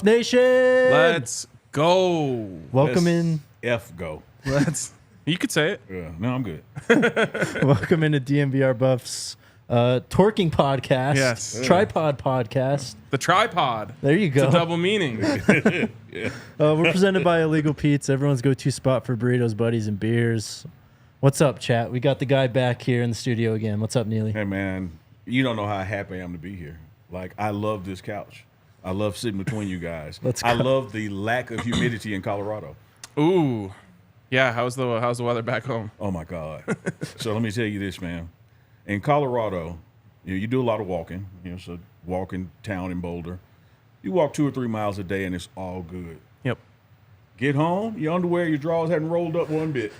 Nation, Let's go. Welcome in. Go. You could say it. Yeah, no, I'm good. Welcome into DMVR Buffs Torquing Podcast. Yes. Tripod Podcast. The tripod. There you go. It's a double meaning. We're presented by Illegal Pete's, everyone's go-to spot for burritos, buddies, and beers. What's up, chat? We got the guy back here in the studio again. What's up, Neely? Hey, man, you don't know how happy I am to be here. Like, I love this couch. I love sitting between you guys. I love the lack of humidity in Colorado. Ooh. Yeah, how's the weather back home? Oh, my God. So let me tell you this, man. In Colorado, you do a lot of walking. So walking town in Boulder. You walk 2 or 3 miles a day, and it's all good. Yep. Get home, your underwear, your drawers hadn't rolled up one bit.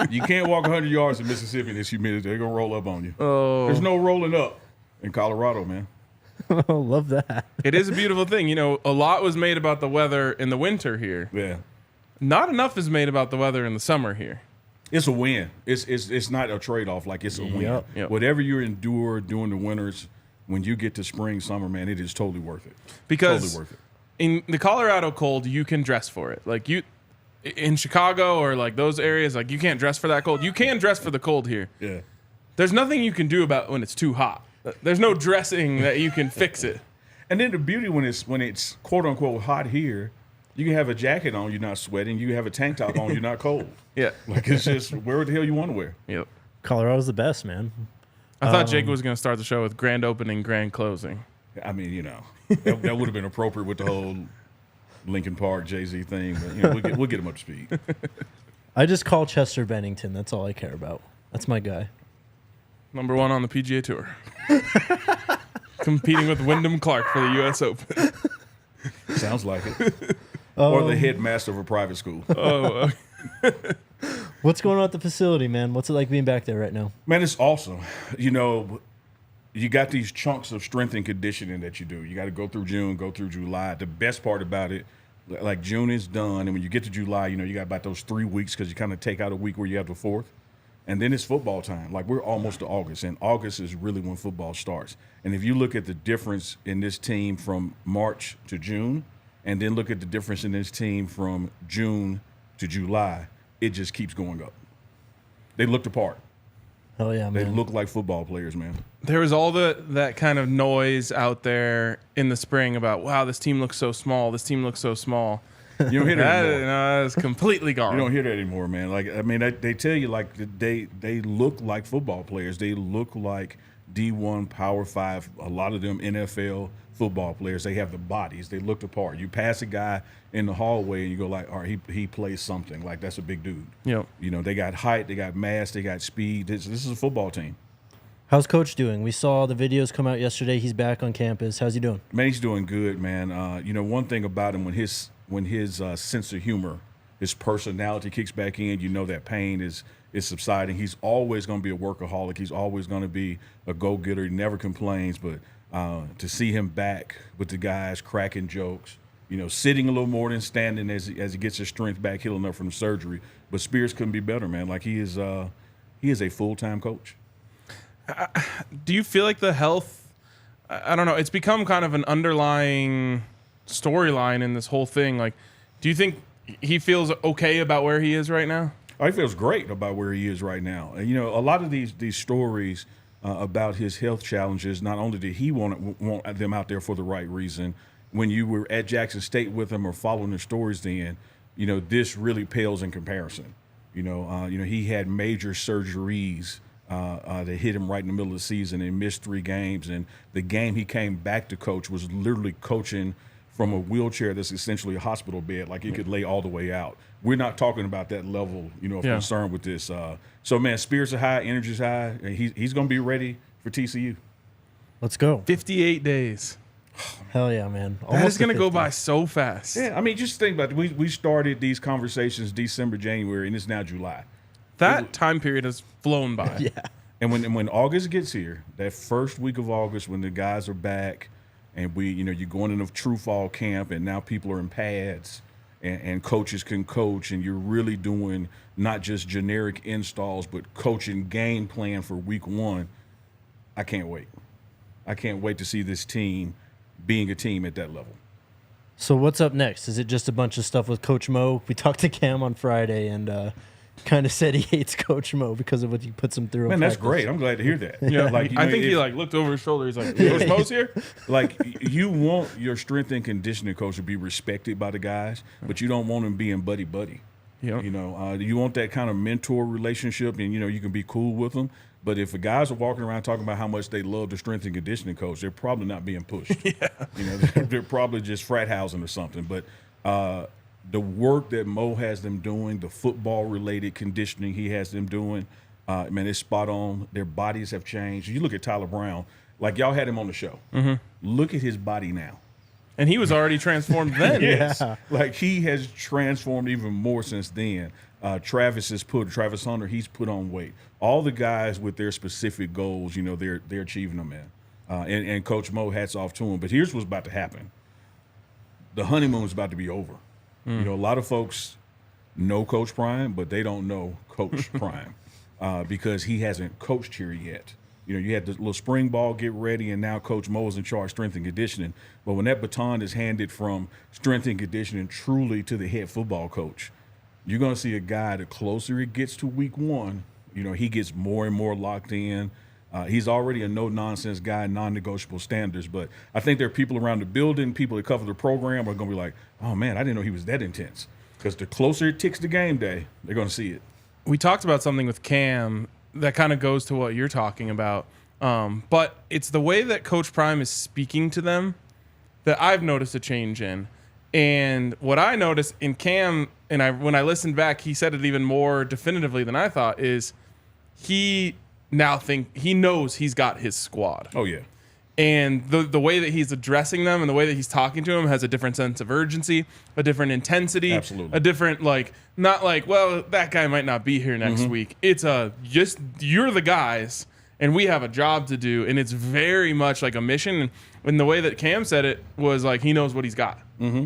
You can't walk 100 yards in Mississippi in this humidity. They're going to roll up on you. Oh. There's no rolling up in Colorado, man. Oh, love that. It is a beautiful thing. A lot was made about the weather in the winter here. Yeah. Not enough is made about the weather in the summer here. It's a win. It's not a trade-off. Like, it's a win. Yep. Whatever you endure during the winters, when you get to spring, summer, man, it is totally worth it. Because totally worth it. In the Colorado cold, you can dress for it. Like, in Chicago or like those areas, like, you can't dress for that cold. You can dress for the cold here. Yeah. There's nothing you can do about when it's too hot. There's no dressing that you can fix it. And then the beauty when it's quote unquote hot here, you can have a jacket on, you're not sweating. You can have a tank top on, you're not cold. Yeah. Like, it's just wear what the hell you want to wear. Yep. Colorado's the best, man. I thought Jake was going to start the show with grand opening, grand closing. I mean, that would have been appropriate with the whole Linkin Park Jay-Z thing, but we'll get him up to speed. I just call Chester Bennington. That's all I care about. That's my guy. Number 1 on the PGA Tour. Competing with Wyndham Clark for the U.S. Open. Sounds like it. Or the headmaster of a private school. Oh, What's going on at the facility, man? What's it like being back there right now? Man, it's awesome. You got these chunks of strength and conditioning that you do. You got to go through June, go through July. The best part about it, like, June is done, and when you get to July, you got about those 3 weeks because you kind of take out a week where you have the 4th. And then it's football time. Like, we're almost to August, and August is really when football starts. And if you look at the difference in this team from March to June, and then look at the difference in this team from June to July, it just keeps going up. They look the part. Hell yeah, man. They look like football players, man. there was all that kind of noise out there in the spring about, wow, this team looks so small. This team looks so small. You don't hear that anymore. No, it's completely gone. You don't hear that anymore, man. Like, I mean, they tell you, like, they look like football players. They look like D1, Power 5, a lot of them NFL football players. They have the bodies. They look the part. You pass a guy in the hallway and you go like, all right, he plays something. Like, that's a big dude. Yep. They got height, they got mass, they got speed. This is a football team. How's Coach doing? We saw the videos come out yesterday. He's back on campus. How's he doing? Man, he's doing good, man. One thing about him, when his sense of humor, his personality kicks back in, that pain is subsiding. He's always going to be a workaholic. He's always going to be a go-getter. He never complains. But to see him back with the guys cracking jokes, sitting a little more than standing as he gets his strength back, healing up from the surgery. But Spears couldn't be better, man. Like, he is a full-time coach. Do you feel like the health, I don't know, it's become kind of an underlying storyline in this whole thing. Like, do you think he feels okay about where he is right now? Oh, he feels great about where he is right now. And, a lot of these stories about his health challenges, not only did he want them out there for the right reason, when you were at Jackson State with him or following the stories then, this really pales in comparison. He had major surgeries that hit him right in the middle of the season and missed 3 games. And the game he came back to coach was literally coaching from a wheelchair that's essentially a hospital bed, like he could lay all the way out. We're not talking about that level, of concern with this. So, man, spirits are high, energy's high. And he's going to be ready for TCU. Let's go. 58 days. Hell yeah, man. That is going to go by so fast. Yeah, I mean, just think about it. We started these conversations December, January, and it's now July. That time period has flown by. Yeah. And when August gets here, that first week of August when the guys are back and you're going into true fall camp and now people are in pads and coaches can coach and you're really doing not just generic installs but coaching game plan for week 1, I can't wait. I can't wait to see this team being a team at that level. So what's up next? Is it just a bunch of stuff with Coach Mo? We talked to Cam on Friday and kind of said he hates Coach Mo because of what he puts him through. Man, that's great. I'm glad to hear that. Yeah, like I think he like looked over his shoulder. He's like, Coach Mo's here? Like, you want your strength and conditioning coach to be respected by the guys, but you don't want him being buddy-buddy. Yep. You know, you want that kind of mentor relationship, and, you know, you can be cool with them. But if the guys are walking around talking about how much they love the strength and conditioning coach, they're probably not being pushed. Yeah. You know, they're probably just frat housing or something. But the work that Mo has them doing, the football-related conditioning he has them doing, man, it's spot on. Their bodies have changed. You look at Tyler Brown, like y'all had him on the show. Mm-hmm. Look at his body now. And he was already transformed then. Yes. Like, he has transformed even more since then. Travis Hunter, he's put on weight. All the guys with their specific goals, you know, they're achieving them, man. And Coach Mo, hats off to him. But here's what's about to happen. The honeymoon's about to be over. You know, a lot of folks know Coach Prime, but they don't know Coach Prime because he hasn't coached here yet. You know, you had the little spring ball, get ready, and now Coach Mo is in charge of strength and conditioning. But when that baton is handed from strength and conditioning truly to the head football coach, you're going to see a guy, the closer it gets to week one, you know, he gets more and more locked in. He's already a no-nonsense guy, non-negotiable standards. But I think there are people around the building, people that cover the program are going to be like, oh, man, I didn't know he was that intense. Because the closer it ticks to game day, they're going to see it. We talked about something with Cam that kind of goes to what you're talking about. But it's the way that Coach Prime is speaking to them that I've noticed a change in. And what I noticed in Cam, and when I listened back, he said it even more definitively than I thought, is he knows he's got his squad. Oh, yeah. And the way that he's addressing them and the way that he's talking to them has a different sense of urgency, a different intensity, Absolutely. a different, like, not like, well, that guy might not be here next week. It's just you're the guys and we have a job to do. And it's very much like a mission. And the way that Cam said it was like he knows what he's got. Mm-hmm.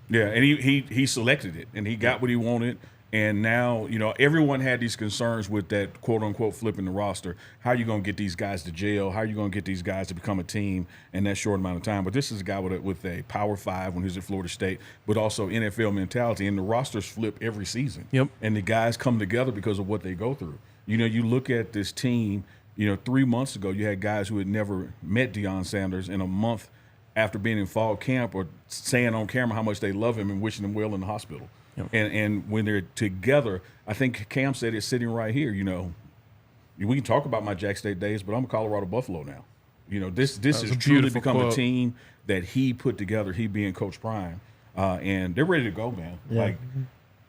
Yeah, and he selected it, and he got what he wanted. And now, you know, everyone had these concerns with that quote-unquote flipping the roster. How are you going to get these guys to jail? How are you going to get these guys to become a team in that short amount of time? But this is a guy with a Power 5 when he was at Florida State, but also NFL mentality. And the rosters flip every season. Yep. And the guys come together because of what they go through. You know, you look at this team, you know, 3 months ago, you had guys who had never met Deion Sanders, in a month after being in fall camp or saying on camera how much they love him and wishing him well in the hospital. Yep. And when they're together, I think Cam said it's sitting right here, you know, we can talk about my Jack State days, but I'm a Colorado Buffalo now. You know, this has truly become a team that he put together, he being Coach Prime, and they're ready to go, man. Yeah. Like,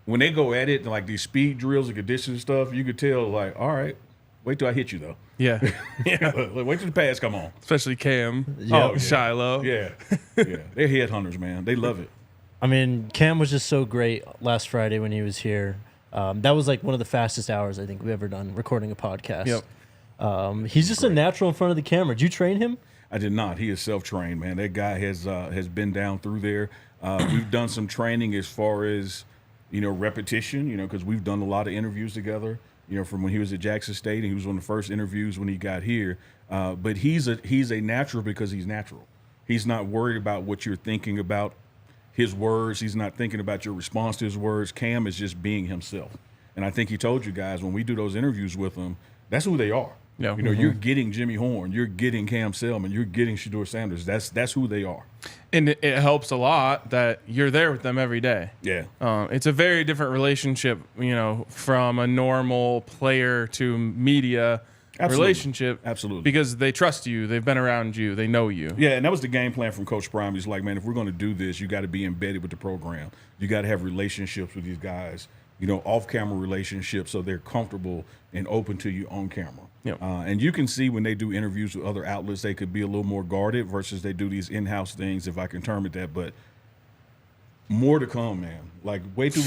when they go at it, and like these speed drills and conditioning stuff, you could tell, like, all right, wait till I hit you, though. Yeah. Wait till the pass come on. Especially Cam, Shiloh. Yeah. Yeah. They're headhunters, man. They love it. I mean, Cam was just so great last Friday when he was here. That was like one of the fastest hours I think we've ever done recording a podcast. Yep. He's just a natural in front of the camera. Did you train him? I did not. He is self-trained, man. That guy has been down through there. We've done some training as far as, you know, repetition, you know, because we've done a lot of interviews together, you know, from when he was at Jackson State, and he was one of the first interviews when he got here. But he's a natural because he's natural. He's not worried about what you're thinking about his words. He's not thinking about your response to his words. Cam is just being himself. And I think he told you guys when we do those interviews with him, that's who they are. Yeah. You know, you're getting Jimmy Horn, you're getting Cam Selman, you're getting Shedeur Sanders. That's who they are. And it helps a lot that you're there with them every day. Yeah. It's a very different relationship, you know, from a normal player to media relationship. Absolutely. Because they trust you. They've been around you. They know you. Yeah, and that was the game plan from Coach Prime. He's like, man, if we're going to do this, you got to be embedded with the program. You got to have relationships with these guys, you know, off-camera relationships so they're comfortable and open to you on camera. Yep. And you can see when they do interviews with other outlets, they could be a little more guarded versus they do these in-house things, if I can term it that. But more to come, man. Like, wait till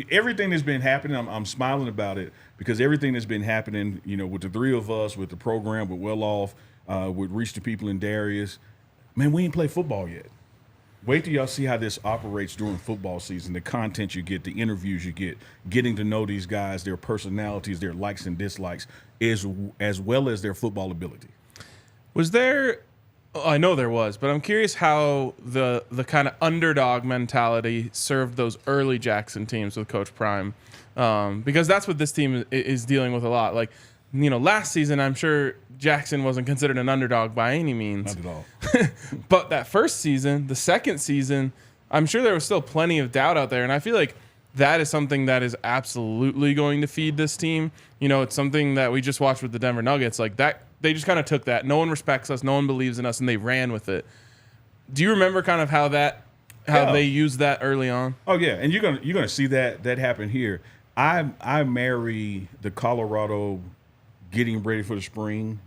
everything that's been happening, I'm smiling about it because everything that's been happening, you know, with the three of us, with the program, with Well Off, with Reach the People in Darius, man, we ain't play football yet. Wait till y'all see how this operates during football season, the content you get, the interviews you get, getting to know these guys, their personalities, their likes and dislikes, as well as their football ability. Was there I know there was, but I'm curious how the kind of underdog mentality served those early Jackson teams with Coach Prime, because that's what this team is dealing with a lot. Like, last season, I'm sure Jackson wasn't considered an underdog by any means. Not at all. But that first season, the second season, I'm sure there was still plenty of doubt out there, and I feel like that is something that is absolutely going to feed this team. It's something that we just watched with the Denver Nuggets. Like that, they just kind of took that. No one respects us, no one believes in us, and they ran with it. Do you remember kind of how they used that early on? Oh yeah, and you're gonna see that happen here. I marry the Colorado getting ready for the spring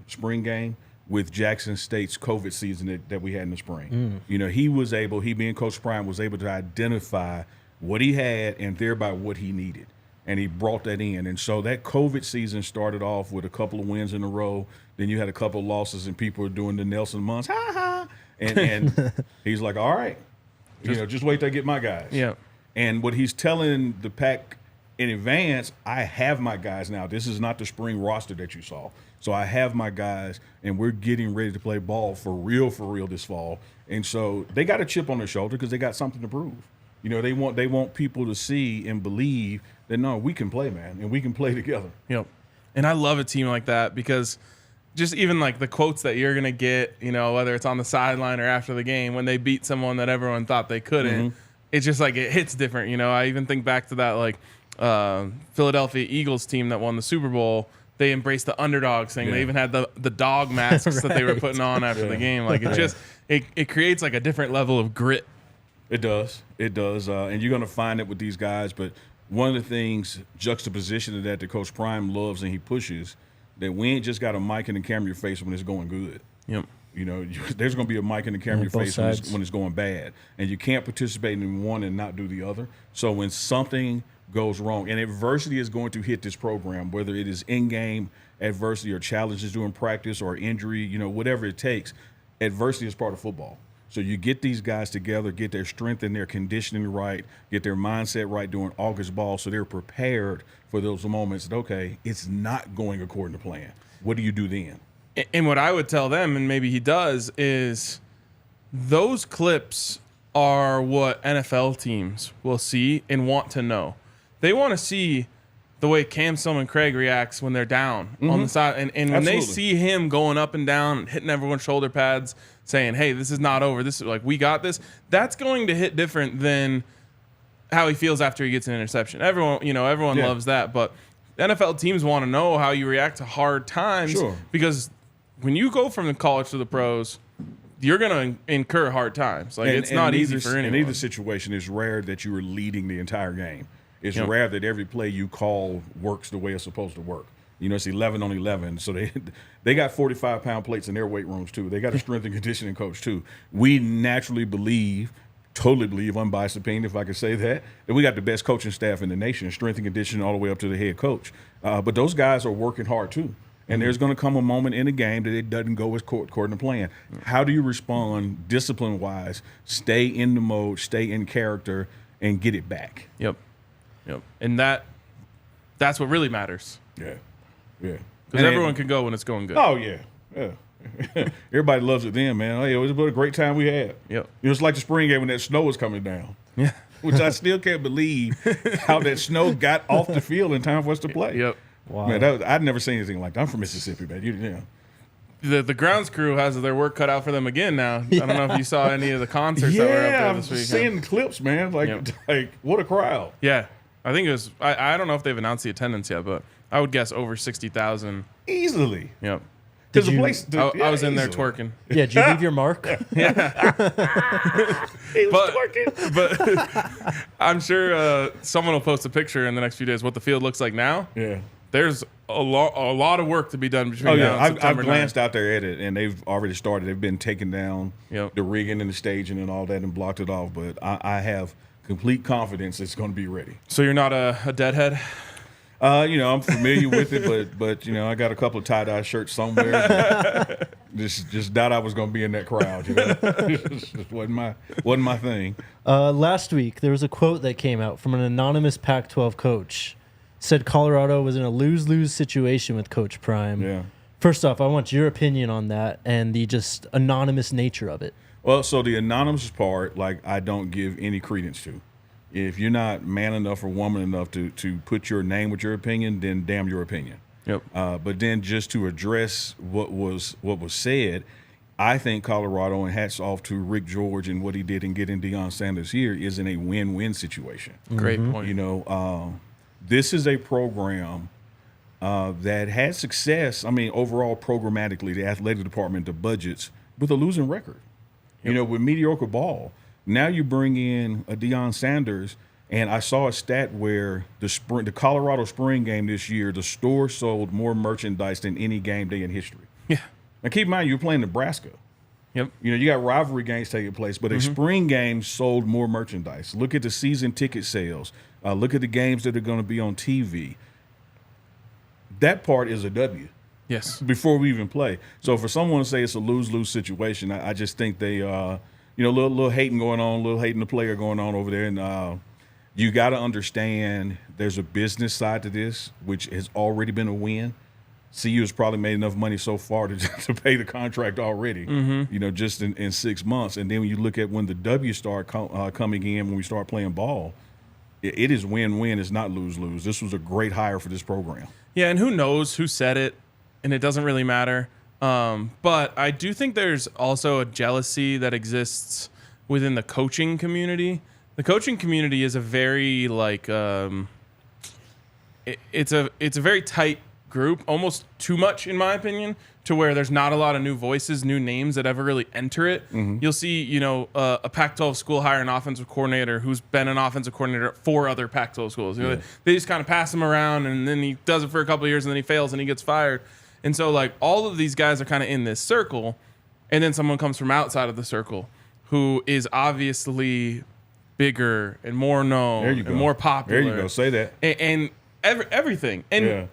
game with Jackson State's COVID season that we had in the spring. He being Coach Prime was able to identify what he had and thereby what he needed. And he brought that in. And so that COVID season started off with a couple of wins in a row. Then you had a couple of losses and people were doing the Nelson Muntz, ha ha. And he's like, all right, just wait till I get my guys. Yeah. And what he's telling the pack in advance, I have my guys now. This is not the spring roster that you saw. So I have my guys, and we're getting ready to play ball for real this fall. And so they got a chip on their shoulder because they got something to prove. They want people to see and believe that, no, we can play, man, and we can play together. Yep. And I love a team like that because just even like the quotes that you're going to get, whether it's on the sideline or after the game, when they beat someone that everyone thought they couldn't, it's just like it hits different. I even think back to that like Philadelphia Eagles team that won the Super Bowl. They embraced the underdog thing. Yeah. They even had the dog masks that they were putting on after the game. Like it creates like a different level of grit. It does. And you're going to find it with these guys. But one of the things, juxtaposition of that Coach Prime loves and he pushes, that we ain't just got a mic in the camera in your face when it's going good. Yep. There's going to be a mic in the camera in your face when it's going bad. And you can't participate in one and not do the other. So when something goes wrong, and adversity is going to hit this program, whether it is in-game adversity or challenges during practice or injury, whatever it takes, adversity is part of football. So you get these guys together, get their strength and their conditioning right, get their mindset right during August ball so they're prepared for those moments that, okay, it's not going according to plan. What do you do then? And what I would tell them, and maybe he does, is those clips are what NFL teams will see and want to know. They want to see the way Cam Stillman-Craig reacts when they're down on the side. And when they see him going up and down, hitting everyone's shoulder pads, saying, hey, this is not over. This is like, we got this. That's going to hit different than how he feels after he gets an interception. Everyone loves that. But NFL teams want to know how you react to hard times. Sure. Because when you go from the college to the pros, you're going to incur hard times. Like, it's not easy for anyone. In either situation, it's rare that you are leading the entire game. It's rare that every play you call works the way it's supposed to work. It's 11 on 11, so they got 45-pound plates in their weight rooms too. They got a strength and conditioning coach too. We naturally totally believe, unbiased opinion, if I could say that we got the best coaching staff in the nation, strength and conditioning all the way up to the head coach. But those guys are working hard too. And there's going to come a moment in a game that it doesn't go as according to plan. How do you respond discipline-wise, stay in the mode, stay in character, and get it back? Yep. And that's what really matters. Yeah. Because everyone can go when it's going good. Oh, yeah. Everybody loves it then, man. Hey, it was a great time we had. Yep. It was like the spring game when that snow was coming down. Yeah. Which I still can't believe how that snow got off the field in time for us to play. Yep. Wow. Man, I'd never seen anything like that. I'm from Mississippi, man. The grounds crew has their work cut out for them again now. I don't know if you saw any of the concerts that were up there this weekend. Yeah, seeing the clips, man. Like what a crowd. Yeah. I think it was, I don't know if they've announced the attendance yet, but I would guess over 60,000. Easily. Yep. Because the place, I was in there twerking. Yeah, did you leave your mark? Yeah. He was twerking. But I'm sure someone will post a picture in the next few days what the field looks like now. Yeah. There's a lot of work to be done between now and September I've glanced out there at it, and they've already started. They've been taking down the rigging and the staging and all that and blocked it off. But I have complete confidence it's going to be ready. So you're not a deadhead? I'm familiar with it, but I got a couple of tie-dye shirts somewhere. just doubt I was going to be in that crowd. Just wasn't my thing. Last week there was a quote that came out from an anonymous Pac-12 coach. Said Colorado was in a lose-lose situation with Coach Prime. Yeah. First off, I want your opinion on that and the just anonymous nature of it. Well, so the anonymous part, like, I don't give any credence to. If you're not man enough or woman enough to put your name with your opinion, then damn your opinion. Yep. But then just to address what was said, I think Colorado, and hats off to Rick George and what he did in getting Deion Sanders here, is in a win-win situation. Great point. You know, this is a program that had success. I mean, overall, programmatically, the athletic department, the budgets, with a losing record. You know, with mediocre ball. Now you bring in a Deion Sanders, and I saw a stat where the Colorado spring game this year, the store sold more merchandise than any game day in history. Yeah. Now keep in mind, you're playing Nebraska. Yep. You know, you got rivalry games taking place, but a spring game sold more merchandise. Look at the season ticket sales. Look at the games that are going to be on TV. That part is a W. Yes. Before we even play. So for someone to say it's a lose-lose situation, I just think they, little hating going on, little hating the player going on over there. And you got to understand there's a business side to this, which has already been a win. CU has probably made enough money so far to pay the contract already, just in 6 months. And then when you look at when the W start coming in, when we start playing ball, it is win-win. It's not lose-lose. This was a great hire for this program. Yeah, and who knows who said it, and it doesn't really matter. But I do think there's also a jealousy that exists within the coaching community. The coaching community is a very it's a very tight group, almost too much in my opinion, to where there's not a lot of new voices, new names that ever really enter it. You'll see, a Pac-12 school hire an offensive coordinator who's been an offensive coordinator at 4 other Pac-12 schools. They just kind of pass him around, and then he does it for a couple of years, and then he fails and he gets fired. And so, all of these guys are kind of in this circle, and then someone comes from outside of the circle who is obviously bigger and more known and more popular. There you go. Say that. And everything. And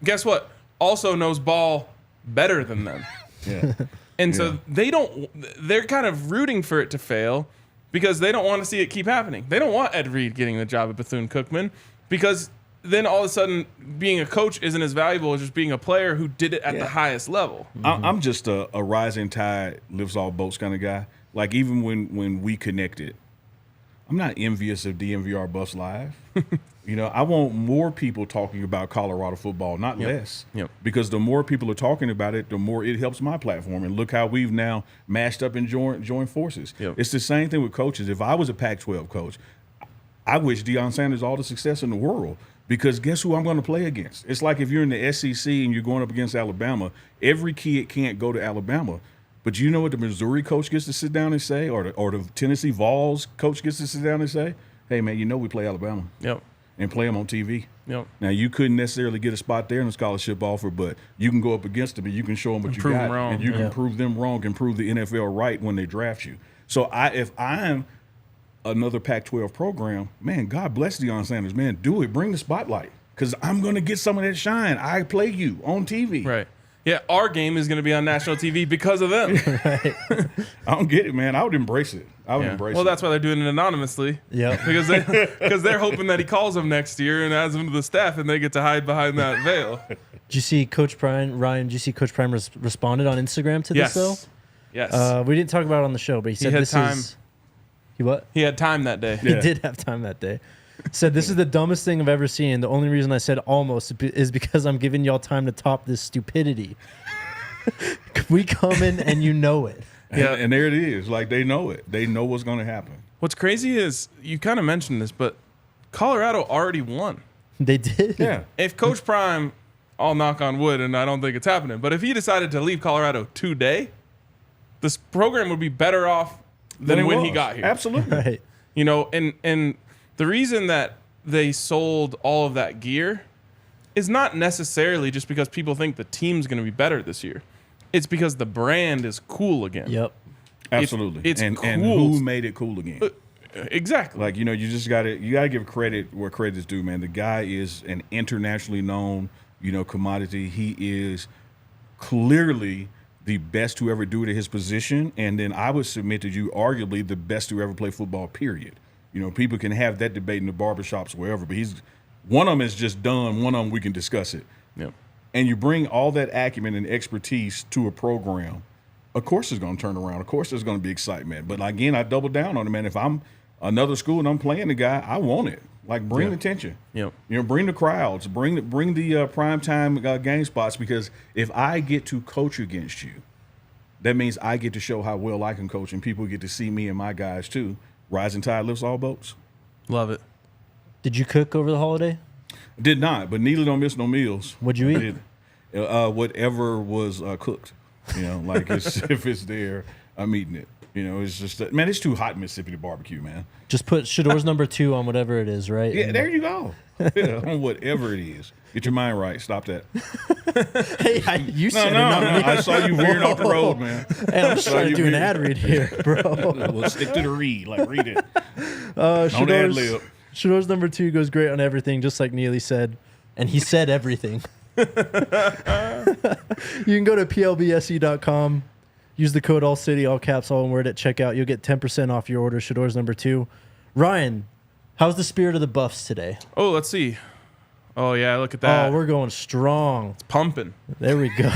guess what? Also knows ball better than them. Yeah. And so they're kind of rooting for it to fail because they don't want to see it keep happening. They don't want Ed Reed getting the job at Bethune-Cookman because then all of a sudden being a coach isn't as valuable as just being a player who did it at the highest level. I'm just a rising tide lifts all boats kind of guy. Like, even when we connected, I'm not envious of DMVR Buffs Live. I want more people talking about Colorado football, not less. Yep. Because the more people are talking about it, the more it helps my platform. And look how we've now mashed up and joined forces. Yep. It's the same thing with coaches. If I was a Pac-12 coach, I wish Deion Sanders all the success in the world. Because guess who I'm going to play against? It's like if you're in the SEC and you're going up against Alabama, every kid can't go to Alabama. But you know what the Missouri coach gets to sit down and say, or the Tennessee Vols coach gets to sit down and say? Hey, man, we play Alabama. Yep. And play them on TV. Yep. Now, you couldn't necessarily get a spot there in a scholarship offer, but you can go up against them and you can show them what you prove got. them wrong. And you can prove them wrong and prove the NFL right when they draft you. So if I'm another Pac-12 program, man, God bless Deion Sanders, man, do it. Bring the spotlight because I'm going to get some of that shine. I play you on TV. Right. Yeah, our game is going to be on national TV because of them. I don't get it, man. I would embrace it. Embrace it. Well, that's why they're doing it anonymously. Yeah. Because they're hoping that he calls them next year and adds them to the staff, and they get to hide behind that veil. Did you see Coach Prime, Ryan? Did you see Coach Prime responded on Instagram to this, though? Yes. We didn't talk about it on the show, but he said had this time. is... He what? He had time that day. He did have time that day. Said, this is the dumbest thing I've ever seen. The only reason I said almost is because I'm giving y'all time to top this stupidity. We coming and you know it. Yeah. And there it is. Like, they know it. They know what's going to happen. What's crazy is, you kind of mentioned this, but Colorado already won. They did. Yeah. If Coach Prime, I'll knock on wood, and I don't think it's happening, but if he decided to leave Colorado today, this program would be better off than when he got here. Absolutely. Right. And the reason that they sold all of that gear is not necessarily just because people think the team's going to be better this year. It's because the brand is cool again. Yep. Absolutely. It's and cool. who made it cool again? Exactly. Like, you just got to give credit where credit is due, man. The guy is an internationally known, commodity. He is clearly the best to ever do it at his position, and then I would submit to you, arguably the best to ever play football, period. People can have that debate in the barbershops, wherever, but one of them is just done. One of them we can discuss it. Yep. and you bring all that acumen and expertise to a program, of course it's going to turn around. Of course there's going to be excitement. But again, I double down on it, man. If I'm another school and I'm playing the guy, I want it. Like, bring attention. Yep. You know, bring the crowds, bring the primetime game spots, because if I get to coach against you, that means I get to show how well I can coach, and people get to see me and my guys too. Rising tide lifts all boats. Love it. Did you cook over the holiday? Did not, but Neely don't miss no meals. What'd you eat? Whatever was cooked. You know, like if it's there, I'm eating it. You know, it's just man, it's too hot in Mississippi to barbecue, man. Just put Shador's number 2 on whatever it is, right? Yeah, there you go. Yeah, on whatever it is. Get your mind right. Stop that. Hey, you said No. it, not me. I saw you veering off the road, man. Hey, I'm just trying to do an ad read here, bro. Well, stick to the read. Like, read it. Shador's, ad lib. Shador's number 2 goes great on everything, just like Neely said. And he said everything. You can go to plbse.com. Use the code ALLCITY, all caps, all one word at checkout. You'll get 10% off your order. Shador's number 2. Ryan, how's the spirit of the Buffs today? Oh, let's see. Oh, yeah, look at that. Oh, we're going strong. It's pumping. There we go.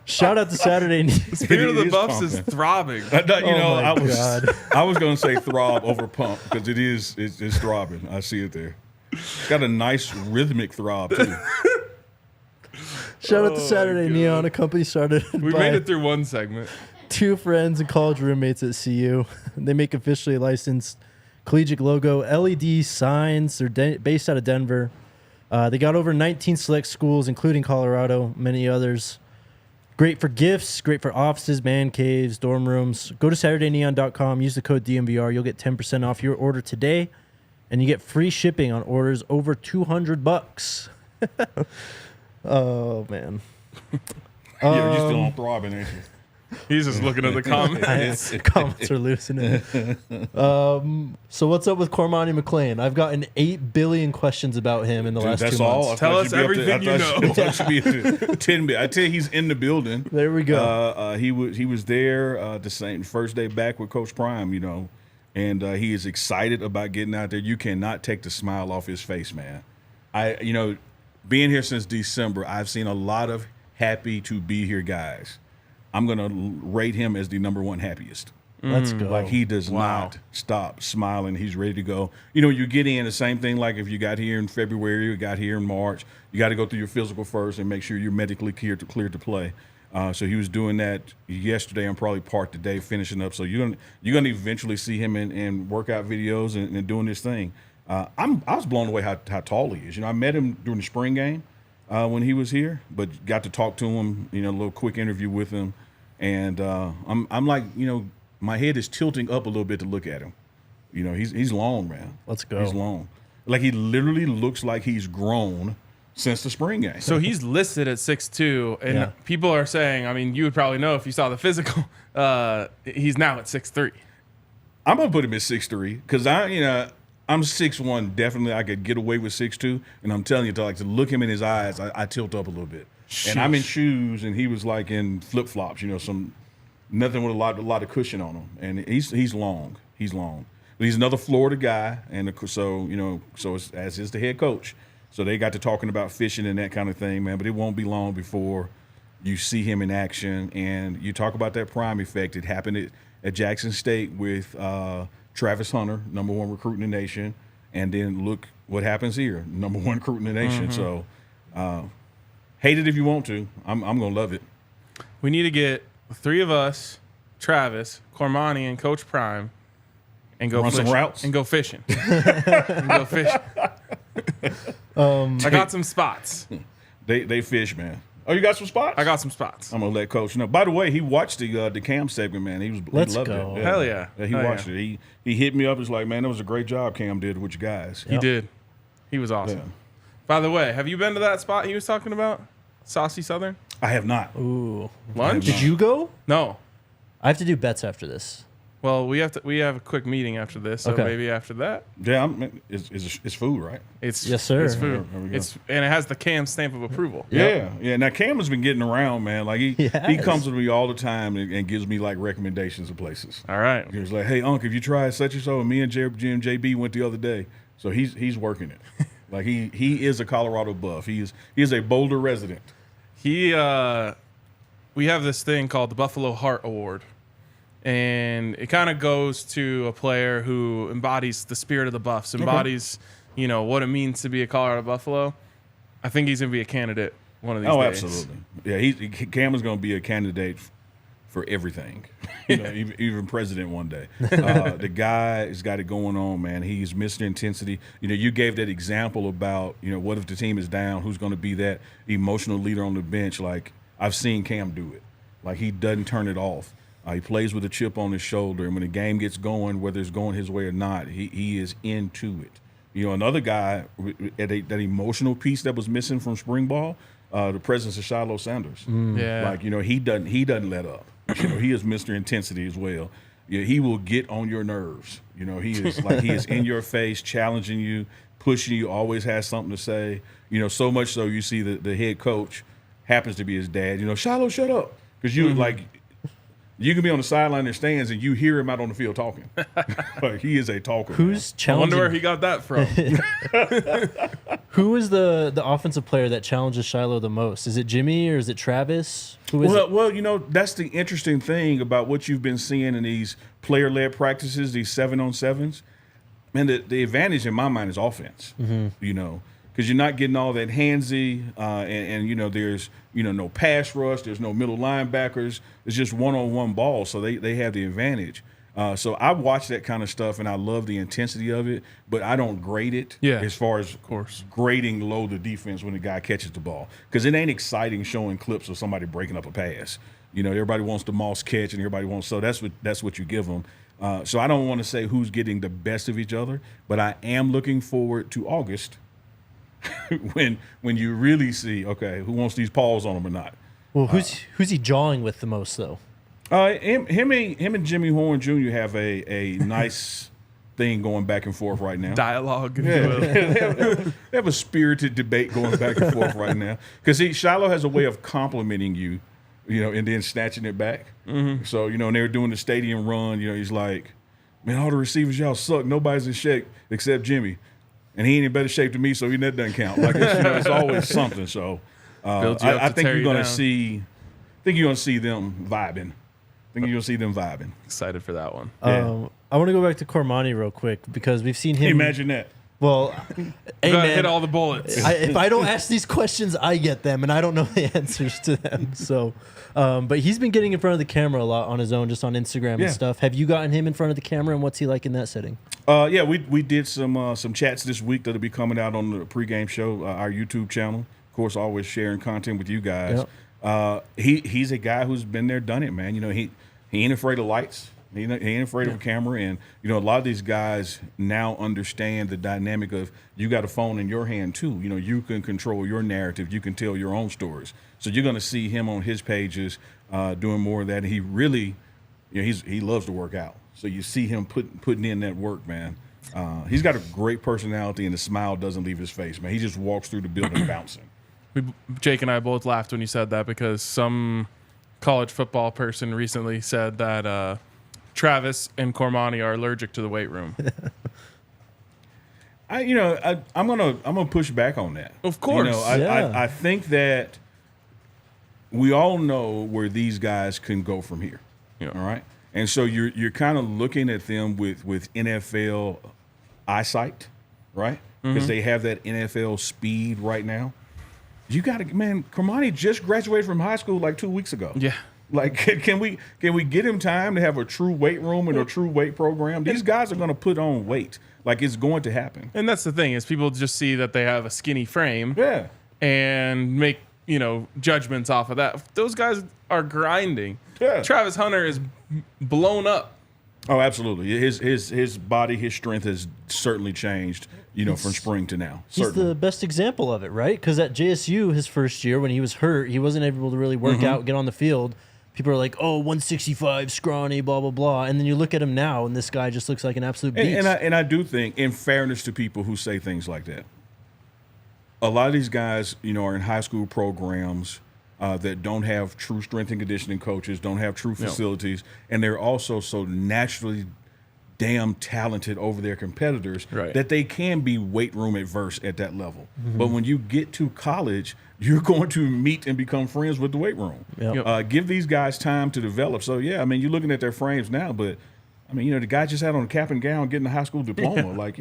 Shout out to Saturday. Spirit of the is Buffs pumping. is throbbing. I was going to say throb over pump, because it's throbbing. I see it there. It's got a nice rhythmic throb too. Shout out to Saturday Neon, a company started We by made it through one segment. 2 friends and college roommates at CU. They make officially licensed collegiate logo LED signs. They're based out of Denver. They got over 19 select schools, including Colorado, many others. Great for gifts, great for offices, man caves, dorm rooms. Go to SaturdayNeon.com. Use the code DMVR. You'll get 10% off your order today, and you get free shipping on orders over $200. Oh, man. You're still on throbbing, ain't you? He's just looking at the comments. Comments are loosening. So what's up with Cormani McClain? I've gotten 8 billion questions about him in the last 2 months. All. Tell us everything you know. I should be up to 10 billion. I tell you, he's in the building. There we go. He was there the same first day back with Coach Prime, you know, and he is excited about getting out there. You cannot take the smile off his face, man. Being here since December, I've seen a lot of happy to be here guys. I'm going to rate him as the number 1 happiest. Let's go. Like, he does not stop smiling. He's ready to go. You know, you get in the same thing like if you got here in February, you got here in March, you got to go through your physical first and make sure you're medically cleared to play. So he was doing that yesterday and probably part today, finishing up. So you're gonna eventually see him in workout videos and doing this thing. I was blown away how tall he is. You know, I met him during the spring game when he was here, but got to talk to him. You know, a little quick interview with him, and I'm like, you know, my head is tilting up a little bit to look at him. You know, he's long, man. Let's go. He's long. Like, he literally looks like he's grown since the spring game. So he's listed at 6'2", and people are saying, I mean, you would probably know if you saw the physical, he's now at 6'3". I'm gonna put him at 6'3", because I'm 6'1". Definitely, I could get away with 6'2", and I'm telling you, to look him in his eyes, I tilt up a little bit. And I'm in shoes, and he was like in flip flops. You know, nothing with a lot of cushion on him, and he's long. He's long. But he's another Florida guy, and so as is the head coach. So they got to talking about fishing and that kind of thing, man. But it won't be long before you see him in action. And you talk about that prime effect. It happened at Jackson State with Travis Hunter, number 1 recruit in the nation. And then look what happens here, number 1 recruit in the nation. Mm-hmm. So hate it if you want to. I'm going to love it. We need to get 3 of us, Travis, Cormani, and Coach Prime, and go run fishing. Some routes. And go fishing. And go fishing. I got some spots. They fish, man. Oh, you got some spots? I got some spots. I'm gonna let Coach know. By the way, he watched the Cam segment, man. He loved go. it. Yeah. Hell yeah. He watched it. He hit me up. He's like, man, that was a great job Cam did with you guys. He did. He was awesome. Yeah. By the way, have you been to that spot he was talking about? Saucy Southern? I have not. Ooh. Lunch? Did you go? No. I have to do bets after this. Well, we have a quick meeting after this, so Okay. maybe after that. Yeah, it's food, right? It's Yes, sir. It's food. There we go. And it has the Cam stamp of approval. Yeah. Now Cam has been getting around, man. Like he Yes. comes to me all the time and gives me like recommendations of places. All right. He was like, hey, Unc, have you tried such and so? And me and JB went the other day. So he's working it. Like he is a Colorado buff. He is a Boulder resident. We have this thing called the Buffalo Heart Award, and it kind of goes to a player who embodies the spirit of the Buffs, embodies what it means to be a Colorado Buffalo. I think he's gonna be a candidate one of these days. Oh, absolutely. Yeah, Cam is gonna be a candidate for everything. Even president one day. The guy has got it going on, man. He's Mr. Intensity. You gave that example about, what if the team is down? Who's going to be that emotional leader on the bench? Like, I've seen Cam do it. Like, he doesn't turn it off. He plays with a chip on his shoulder, and when the game gets going, whether it's going his way or not, he is into it. Another guy, that emotional piece that was missing from spring ball, the presence of Shiloh Sanders. Yeah. Like, he doesn't let up. He is Mr. Intensity as well. He will get on your nerves. He is in your face, challenging you, pushing you, always has something to say. So much so you see the head coach happens to be his dad. Shiloh, shut up. Because you can be on the sideline in stands and you hear him out on the field talking. Like, he is a talker. Who's man. challenging? I wonder where he got that from. Who is the offensive player that challenges Shiloh the most? Is it Jimmy or is it Travis? Who is it? Well, that's the interesting thing about what you've been seeing in these player-led practices, these 7-on-7s. Man, the advantage in my mind is offense. Because you're not getting all that handsy, and there's no pass rush, there's no middle linebackers. It's just one-on-one ball, so they have the advantage. So I watch that kind of stuff, and I love the intensity of it, but I don't grade it as far as grading low the defense when the guy catches the ball, because it ain't exciting showing clips of somebody breaking up a pass. Everybody wants the Moss catch, and everybody wants, so that's what you give them. So I don't want to say who's getting the best of each other, but I am looking forward to August when you really see, okay, who wants these paws on them or not. Well, who's he jawing with the most though? Him and Jimmy Horn Jr. have a nice thing going back and forth right now. Dialogue. They have a spirited debate going back and forth right now. Because Shiloh has a way of complimenting you, and then snatching it back. So, and they were doing the stadium run, he's like, man, all the receivers, y'all suck. Nobody's in shape except Jimmy. And he ain't in better shape than me, so that doesn't count. Like, it's always something. So I think you're going to see them vibing. Excited for that one. I want to go back to Cormani real quick because we've seen him. Imagine that. Well, hey, man, hit all the bullets. If I don't ask these questions, I get them, and I don't know the answers to them. So, but he's been getting in front of the camera a lot on his own, just on Instagram and stuff. Have you gotten him in front of the camera, and what's he like in that setting? We did some chats this week that'll be coming out on the pregame show, our YouTube channel. Of course, always sharing content with you guys. Yep. He's a guy who's been there, done it, man. He ain't afraid of lights. He ain't afraid of a camera. And, a lot of these guys now understand the dynamic of you got a phone in your hand, too. You can control your narrative. You can tell your own stories. So you're going to see him on his pages doing more of that. And he really, he loves to work out. So you see him putting in that work, man. He's got a great personality, and the smile doesn't leave his face, man. He just walks through the building bouncing. Jake and I both laughed when you said that because some college football person recently said that Travis and Cormani are allergic to the weight room. I'm gonna push back on that. Of course, I think that we all know where these guys can go from here. Yeah. All right, and so you're kind of looking at them with NFL eyesight, right? Because they have that NFL speed right now. You got to, man. Cormani just graduated from high school like 2 weeks ago. Yeah. Like, can we get him time to have a true weight room and a true weight program? These guys are going to put on weight. Like, it's going to happen. And that's the thing is people just see that they have a skinny frame. Yeah. And make, judgments off of that. Those guys are grinding. Yeah. Travis Hunter is blown up. Oh, absolutely. His body, his strength has certainly changed, from spring to now. He's the best example of it, right? Because at JSU, his first year, when he was hurt, he wasn't able to really work out, get on the field. People are like, oh, 165, scrawny, blah, blah, blah. And then you look at him now, and this guy just looks like an absolute beast. And I do think, in fairness to people who say things like that, a lot of these guys, are in high school programs that don't have true strength and conditioning coaches, don't have true facilities, and they're also so naturally damn talented over their competitors Right. that they can be weight room adverse at that level. But when you get to college, you're going to meet and become friends with the weight room. Yep. Give these guys time to develop. So, yeah, I mean, you're looking at their frames now, but, I mean, the guy just had on a cap and gown getting a high school diploma. Like,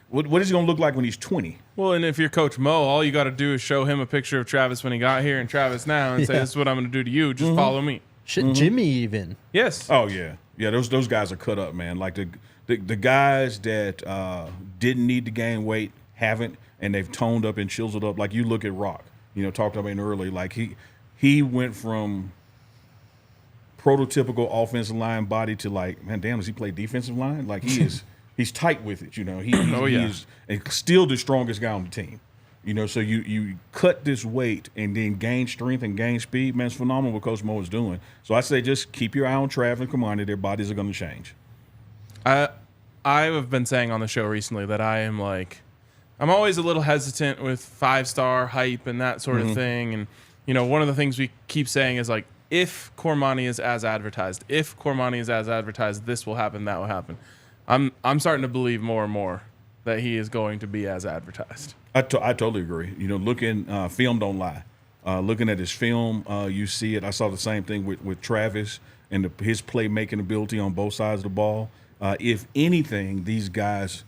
what is he going to look like when he's 20? Well, and if you're Coach Mo, all you got to do is show him a picture of Travis when he got here and Travis now and say, this is what I'm going to do to you. Just follow me. Shit, Jimmy even. Yes. Oh, yeah. Yeah, those guys are cut up, man. Like the guys that didn't need to gain weight haven't, and they've toned up and chiseled up. Like you look at Rock, talked about him early. Like he went from prototypical offensive line body to like, man, damn, does he play defensive line? Like he's tight with it. He is and still the strongest guy on the team. So you cut this weight and then gain strength and gain speed. Man, it's phenomenal what Coach Mo is doing. So I say just keep your eye on Trav and Cormani. Their bodies are going to change. I have been saying on the show recently that I'm always a little hesitant with 5-star hype and that sort of thing. And, one of the things we keep saying is like, if Cormani is as advertised, this will happen, that will happen. I'm starting to believe more and more that he is going to be as advertised. I totally agree. Looking film don't lie. Looking at his film, you see it. I saw the same thing with Travis and his playmaking ability on both sides of the ball. If anything, these guys,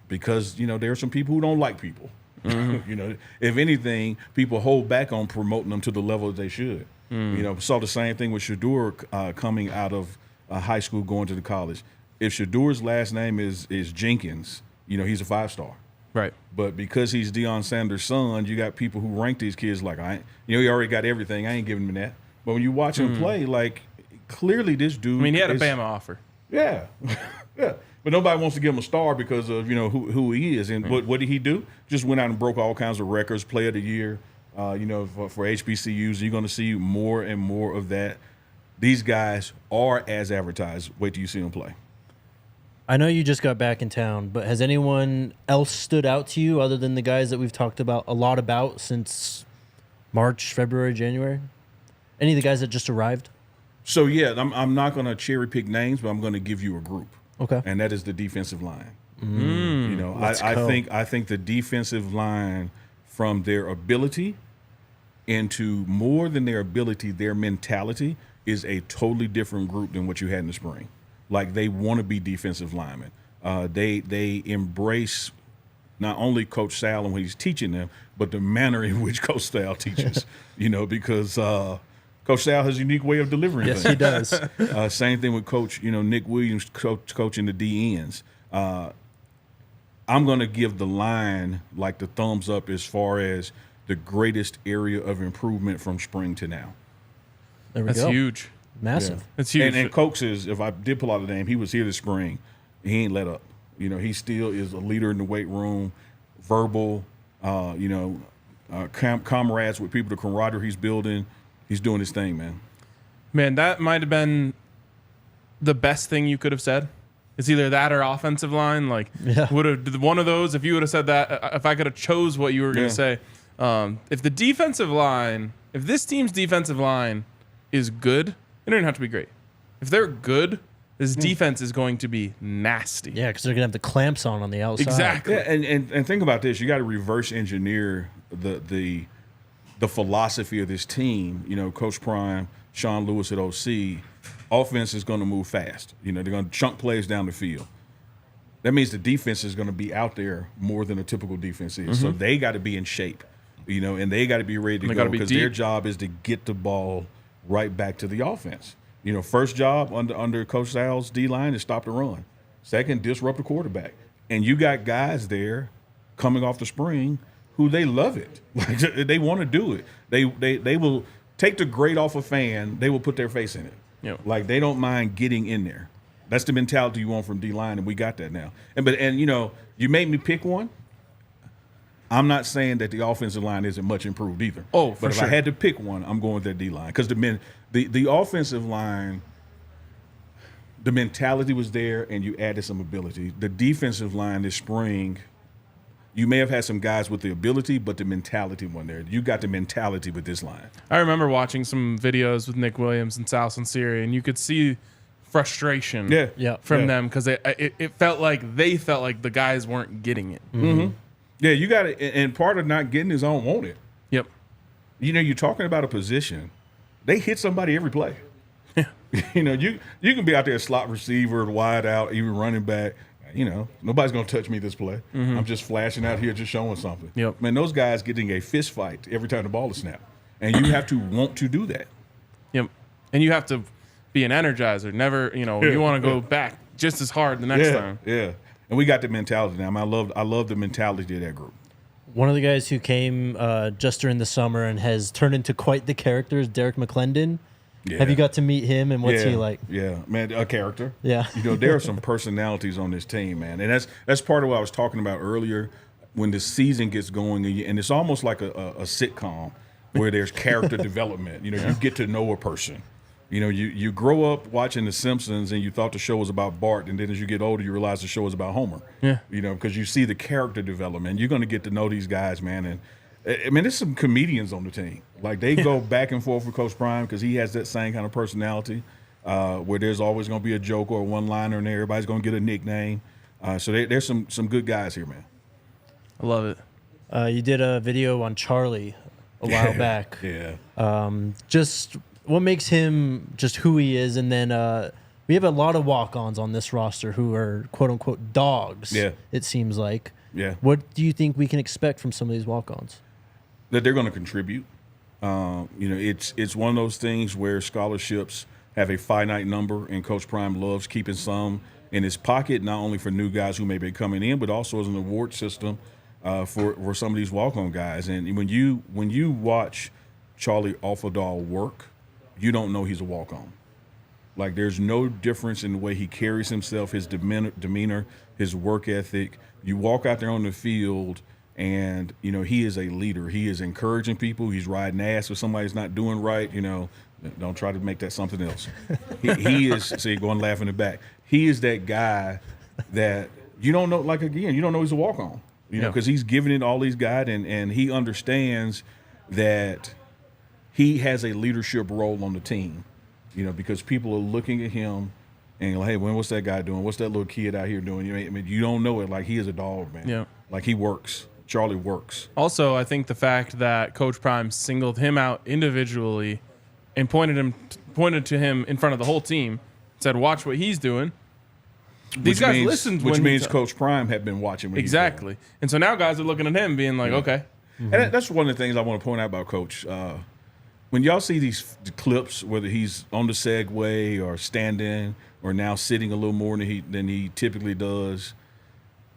because there are some people who don't like people. If anything, people hold back on promoting them to the level that they should. Saw the same thing with Shedeur coming out of high school going to the college. If Shadeur's last name is Jenkins, he's a 5-star. Right. But because he's Deion Sanders' son, you got people who rank these kids like, he already got everything. I ain't giving him that. But when you watch him play, like, clearly this dude. I mean, he had a Bama offer. Yeah. Yeah. But nobody wants to give him a star because of, who he is. And what did he do? Just went out and broke all kinds of records, Player of the Year, for HBCUs. You're going to see more and more of that. These guys are as advertised. Wait till you see them play. I know you just got back in town, but has anyone else stood out to you other than the guys that we've talked about a lot about since March, February, January? Any of the guys that just arrived? So, yeah, I'm not going to cherry pick names, but I'm going to give you a group. Okay. And that is the defensive line. I think the defensive line, from their ability into more than their ability, their mentality is a totally different group than what you had in the spring. Like, they want to be defensive linemen. They embrace not only Coach Sal and when he's teaching them, but the manner in which Coach Sal teaches. Because Coach Sal has a unique way of delivering things. Yes, he does. Same thing with Coach, Nick Williams coaching the DNs. I'm going to give the line like the thumbs up as far as the greatest area of improvement from spring to now. There we That's go. huge. Massive. Yeah. It's huge. And Coach is, if I did pull out a name, he was here this spring. He ain't let up. He still is a leader in the weight room, verbal, comrades with people, the camaraderie he's building. He's doing his thing, man. Man, that might have been the best thing you could have said. It's either that or offensive line. Like, would have one of those. If you would have said that, if I could have chose what you were going to say, if the defensive line, if this team's defensive line is good, it doesn't have to be great. If they're good, this defense is going to be nasty. Yeah, because they're going to have the clamps on the outside. Exactly. Yeah, and think about this. You got to reverse engineer the philosophy of this team. Coach Prime, Sean Lewis at OC, offense is going to move fast. They're going to chunk plays down the field. That means the defense is going to be out there more than a typical defense is. So they got to be in shape, and they got to be ready to go because their job is to get the ball right back to the offense. First job under Coach Sal's D-line is stop the run. Second, disrupt the quarterback. And you got guys there coming off the spring who they love it. Like, they want to do it. They will take the grate off a fan. They will put their face in it. Yep. Like, they don't mind getting in there. That's the mentality you want from D-line, and we got that now. And you made me pick one. I'm not saying that the offensive line isn't much improved either. Oh, but if sure. I had to pick one, I'm going with that D-line because the offensive line, the mentality was there, and you added some ability. The defensive line this spring, you may have had some guys with the ability, but the mentality wasn't there. You got the mentality with this line. I remember watching some videos with Nick Williams and Sal Sinceri, and you could see frustration Yeah. from them because it felt like they felt like the guys weren't getting it. Mm-hmm. Yeah, you got it. And part of not getting is I don't want it. Yep. You know, you're talking about a position. They hit somebody every play. Yeah. You know, you can be out there slot receiver, wide out, even running back. You know, nobody's going to touch me this play. I'm just flashing out here, just showing something. Yep. Man, those guys getting a fist fight every time the ball is snapped. And you have to want to do that. Yep. And you have to be an energizer. Never, you want to go back just as hard the next time. Yeah. And we got the mentality now. I love the mentality of that group. One of the guys who came just during the summer and has turned into quite the character is Derek McClendon. Yeah. Have you got to meet him, and what's he like? Yeah, man, a character. Yeah. You know, there are some personalities on this team, man. And that's part of what I was talking about earlier when the season gets going, and it's almost like a sitcom where there's character development. You know, you get to know a person. You know, you grow up watching The Simpsons and you thought the show was about Bart, and then as you get older, you realize the show was about Homer. Yeah. You know, because you see the character development. You're going to get to know these guys, man. And I mean, there's some comedians on the team. Like, they go back and forth with Coach Prime because he has that same kind of personality where there's always going to be a joke or a one-liner in there. Everybody's going to get a nickname. So there's some good guys here, man. I love it. You did a video on Charlie a while back. Yeah. Just what makes him just who he is, and then we have a lot of walk-ons on this roster who are quote-unquote dogs, it seems like. Yeah. What do you think we can expect from some of these walk-ons? That they're going to contribute. You know, it's one of those things where scholarships have a finite number, and Coach Prime loves keeping some in his pocket, not only for new guys who may be coming in, but also as an award system for some of these walk-on guys. And when you watch Charlie Offerdall work, you don't know he's a walk-on. Like, there's no difference in the way he carries himself, his demeanor, his work ethic. You walk out there on the field, and, you know, he is a leader. He is encouraging people. He's riding ass if somebody's not doing right. You know, don't try to make that something else. He is, see, going laugh in the back. He is that guy that you don't know, like, again, you don't know he's a walk-on. You know, because he's giving it all he's got, and he understands that he has a leadership role on the team. You know, because people are looking at him and like, hey, what's that guy doing? What's that little kid out here doing? I mean, you don't know it. Like, he is a dog, man. Yeah. Like, he works. Charlie works. Also, I think the fact that Coach Prime singled him out individually and pointed to him in front of the whole team, said, "Watch what he's doing." These guys listened, which means Coach Prime had been watching what exactly. He's doing. And so now guys are looking at him, being like, "Okay." Mm-hmm. And that's one of the things I want to point out about Coach. When y'all see these clips, whether he's on the Segway or standing or now sitting a little more than he typically does,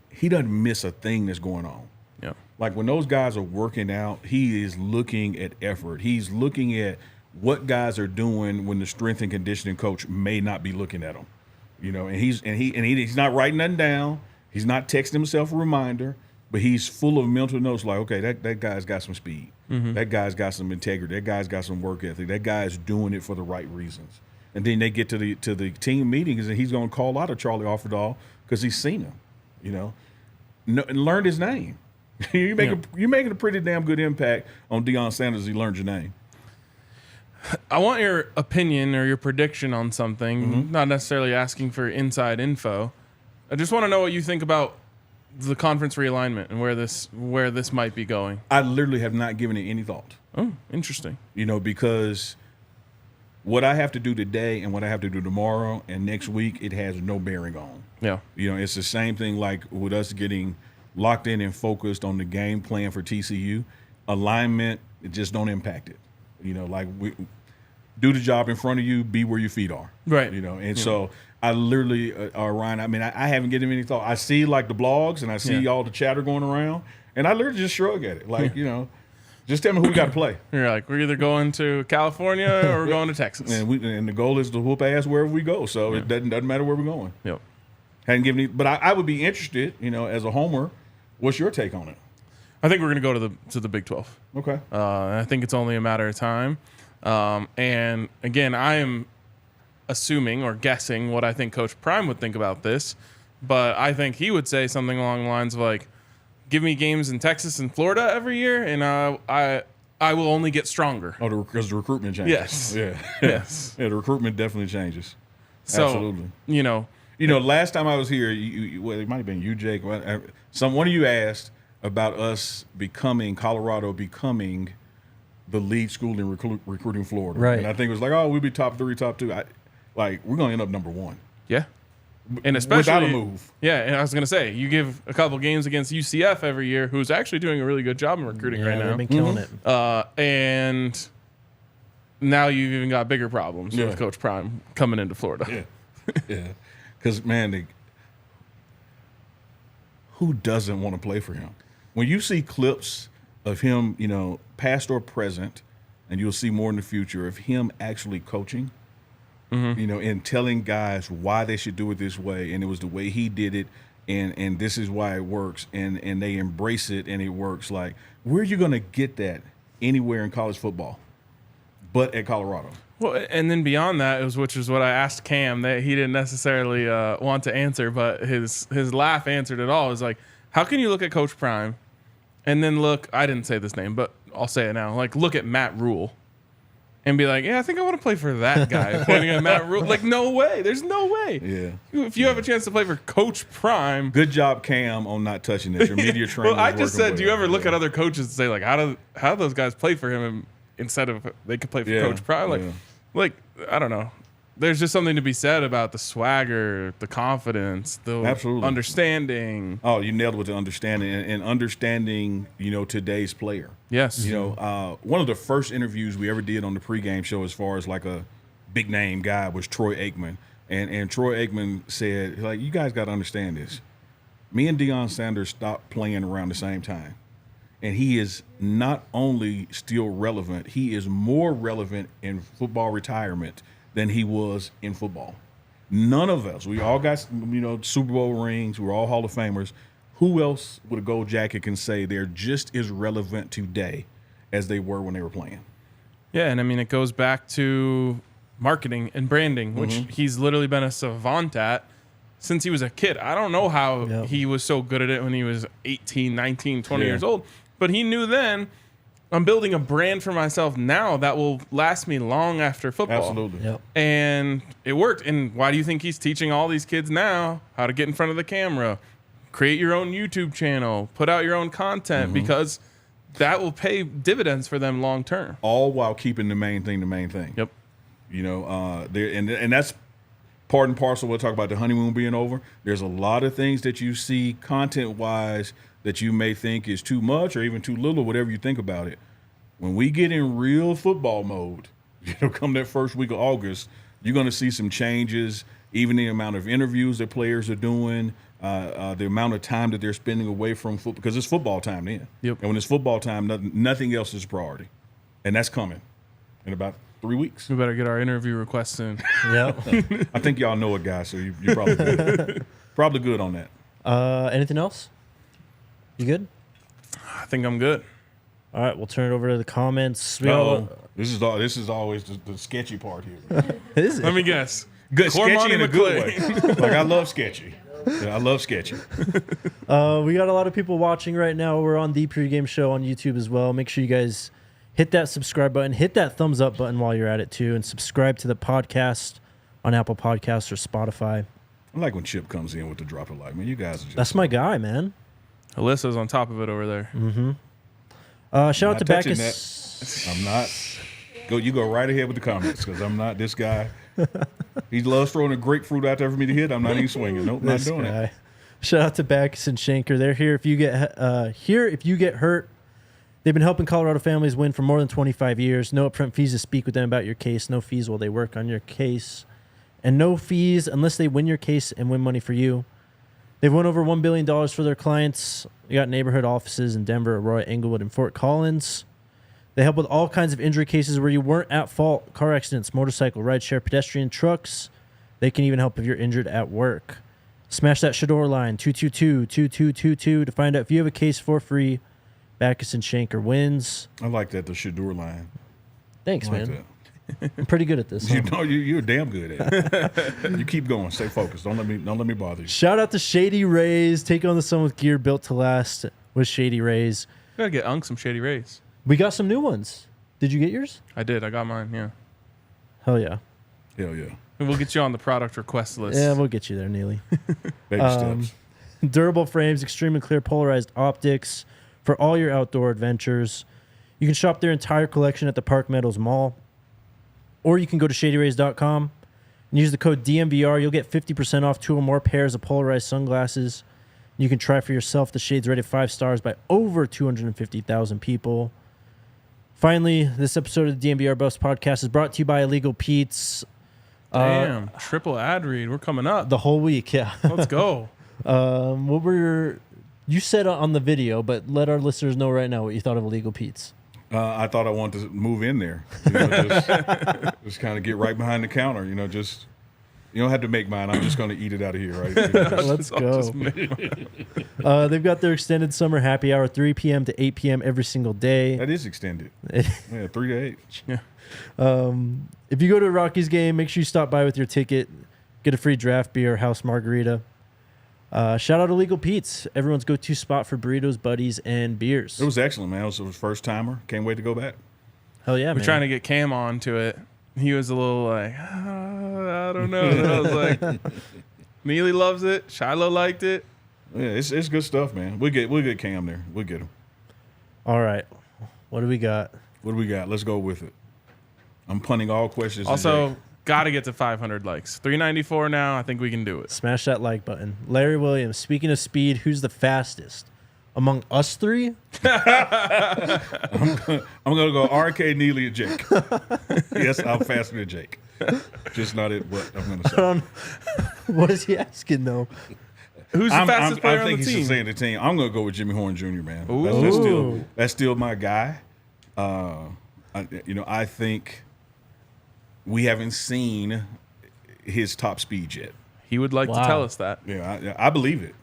he doesn't miss a thing that's going on. Yeah. Like, when those guys are working out, he is looking at effort. He's looking at what guys are doing when the strength and conditioning coach may not be looking at them. You know, and he's not writing nothing down. He's not texting himself a reminder, but he's full of mental notes like, okay, that guy's got some speed. Mm-hmm. That guy's got some integrity. That guy's got some work ethic. That guy's doing it for the right reasons. And then they get to the team meetings, and he's going to call out a Charlie Offerdall because he's seen him, you know, and learned his name. You're making a pretty damn good impact on Deion Sanders. He learned your name. I want your opinion or your prediction on something, not necessarily asking for inside info. I just want to know what you think about the conference realignment and where this might be going. I literally have not given it any thought. Oh, interesting. You know, because what I have to do today and what I have to do tomorrow and next week, it has no bearing on. Yeah. You know, it's the same thing like with us getting locked in and focused on the game plan for TCU. Alignment, it just don't impact it. You know, like, we do the job in front of you, be where your feet are. Right. You know, and so I literally, Ryan, I mean, I haven't given him any thought. I see, like, the blogs and I see all the chatter going around, and I literally just shrug at it. Like, you know, just tell me who we got to play. You're like, we're either going to California or we're going to Texas. And the goal is to whoop ass wherever we go. So it doesn't matter where we're going. Yep. Hadn't given any, but I would be interested, you know, as a homer, what's your take on it? I think we're going to go to the Big 12. Okay. I think it's only a matter of time. And again, I am assuming or guessing what I think Coach Prime would think about this, but I think he would say something along the lines of like, give me games in Texas and Florida every year, and I will only get stronger. Oh, because the recruitment changes. Yes. Yeah. Yes. Yeah, the recruitment definitely changes. So, Absolutely. you know, Last time I was here, well, it might have been you, Jake. One of you asked about us Colorado becoming the lead school in recruiting Florida. Right. And I think it was like, we'll be top 3, top 2. We're going to end up number 1. yeah. And especially without a move. Yeah, and I was going to say, you give a couple games against UCF every year, who's actually doing a really good job in recruiting right now. They've been killing it. And now you've even got bigger problems with Coach Prime coming into Florida. Yeah. Yeah. Because, man, who doesn't want to play for him? When you see clips of him, past or present, and you'll see more in the future of him actually coaching, and telling guys why they should do it this way, and it was the way he did it, and this is why it works, and they embrace it, and it works. Like, where are you going to get that anywhere in college football but at Colorado? Well, and then beyond that, which is what I asked Cam, that he didn't necessarily want to answer, but his laugh answered it all. It was like, how can you look at Coach Prime and then I didn't say this name, but I'll say it now, look at Matt Rule and be like, yeah, I think I want to play for that guy, pointing at Matt Rule. No way. There's no way. Yeah. If you have a chance to play for Coach Prime. Good job, Cam, on not touching this. Your media training. Well, I just said, do you ever look at other coaches and say, how do those guys play for him instead of they could play for Coach Prime? I don't know. There's just something to be said about the swagger, the confidence, the Absolutely. Understanding. Oh, you nailed it with the understanding and understanding, today's player. Yes. One of the first interviews we ever did on the pregame show as far as a big name guy was Troy Aikman. And Troy Aikman said, you guys got to understand this. Me and Deion Sanders stopped playing around the same time. And he is not only still relevant, he is more relevant in football retirement than he was in football. None of us, we all got, Super Bowl rings, we're all Hall of Famers. Who else with a gold jacket can say they're just as relevant today as they were when they were playing? Yeah, and I mean, it goes back to marketing and branding, which he's literally been a savant at since he was a kid. I don't know how he was so good at it when he was 18, 19, 20 years old. But he knew then, I'm building a brand for myself now that will last me long after football. Absolutely. Yep. And it worked. And why do you think he's teaching all these kids now how to get in front of the camera, create your own YouTube channel, put out your own content? Because that will pay dividends for them long term. All while keeping the main thing. Yep. And that's part and parcel. We'll talk about the honeymoon being over. There's a lot of things that you see content-wise that you may think is too much or even too little, whatever you think about it. When we get in real football mode, come that first week of August, you're going to see some changes, even the amount of interviews that players are doing, the amount of time that they're spending away from football, because it's football time then. Yep. And when it's football time, nothing else is a priority. And that's coming in about 3 weeks. We better get our interview requests in. Yep. I think y'all know a guy, so you're probably good. Probably good on that. Anything else? You good? I think I'm good. All right, we'll turn it over to the comments. This is always the sketchy part here. Is it? Let me guess. Good, Cormani sketchy in a good McClain. way. I love sketchy. Yeah, I love sketchy. We got a lot of people watching right now. We're on the pregame show on YouTube as well. Make sure you guys hit that subscribe button, hit that thumbs up button while you're at it too, and subscribe to the podcast on Apple Podcasts or Spotify. I like when Chip comes in with the drop of light. Man, you guys are just... That's my guy, man. Alyssa's on top of it over there. Shout out to touching Backus. I'm not. You go right ahead with the comments because I'm not this guy. He loves throwing a grapefruit out there for me to hit. I'm not even swinging. Nope, not doing it. Shout out to Backus and Shanker. They're here if you get hurt. They've been helping Colorado families win for more than 25 years. No upfront fees to speak with them about your case. No fees while they work on your case. And no fees unless they win your case and win money for you. They've won over $1 billion for their clients. You got neighborhood offices in Denver, Aurora, Englewood, and Fort Collins. They help with all kinds of injury cases where you weren't at fault. Car accidents, motorcycle, rideshare, pedestrian, trucks. They can even help if you're injured at work. Smash that Shador line, 222-2222 to find out if you have a case for free. Backus and Shanker wins. I like that, the Shador line. Thanks, I like man. I'm pretty good at this. You're damn good at it. You keep going. Stay focused. Don't let me bother you. Shout out to Shady Rays. Take on the sun with gear built to last with Shady Rays. Gotta get Unk some Shady Rays. We got some new ones. Did you get yours? I did. I got mine, yeah. Hell yeah. Hell yeah. We'll get you on the product request list. Yeah, we'll get you there, Neely. Baby steps. Durable frames, extremely clear polarized optics for all your outdoor adventures. You can shop their entire collection at the Park Meadows Mall, or you can go to shadyrays.com and use the code DMVR. You'll get 50% off 2 or more pairs of polarized sunglasses. You can try for yourself. The Shade's rated 5 stars by over 250,000 people. Finally, this episode of the DMVR Buffs podcast is brought to you by Illegal Pete's. Damn, triple ad read. We're coming up. The whole week, yeah. Let's go. What were you said on the video, but let our listeners know right now what you thought of Illegal Pete's. I thought I wanted to move in there. Just kind of get right behind the counter. You don't have to make mine. I'm just going to eat it out of here, right? Let's go. They've got their extended summer happy hour, 3 p.m. to 8 p.m. every single day. That is extended. Yeah, 3 to 8. Yeah. If you go to a Rockies game, make sure you stop by with your ticket. Get a free draft beer, house margarita. Shout out to Illegal Pete's, everyone's go-to spot for burritos, buddies, and beers. It was excellent, man. It was a first timer. Can't wait to go back. Hell yeah, man. We're trying to get Cam on to it. He was a little like, I don't know. And I was like, Neely loves it. Shiloh liked it. Yeah, it's good stuff, man. We'll get Cam there. We'll get him. All right. What do we got? Let's go with it. I'm punting all questions. Also, got to get to 500 likes. 394 now. I think we can do it. Smash that like button. Larry Williams, speaking of speed, who's the fastest? Among us three? I'm going to go RK, Neely, and Jake. Yes, I'm faster than Jake. Just not it, what I'm going to say. What is he asking, though? Who's the fastest player I on think the he's team? saying the team. I'm going to go with Jimmy Horn Jr., man. Ooh. That's still my guy. I think we haven't seen his top speed yet. He would like to tell us that. Yeah, I believe it.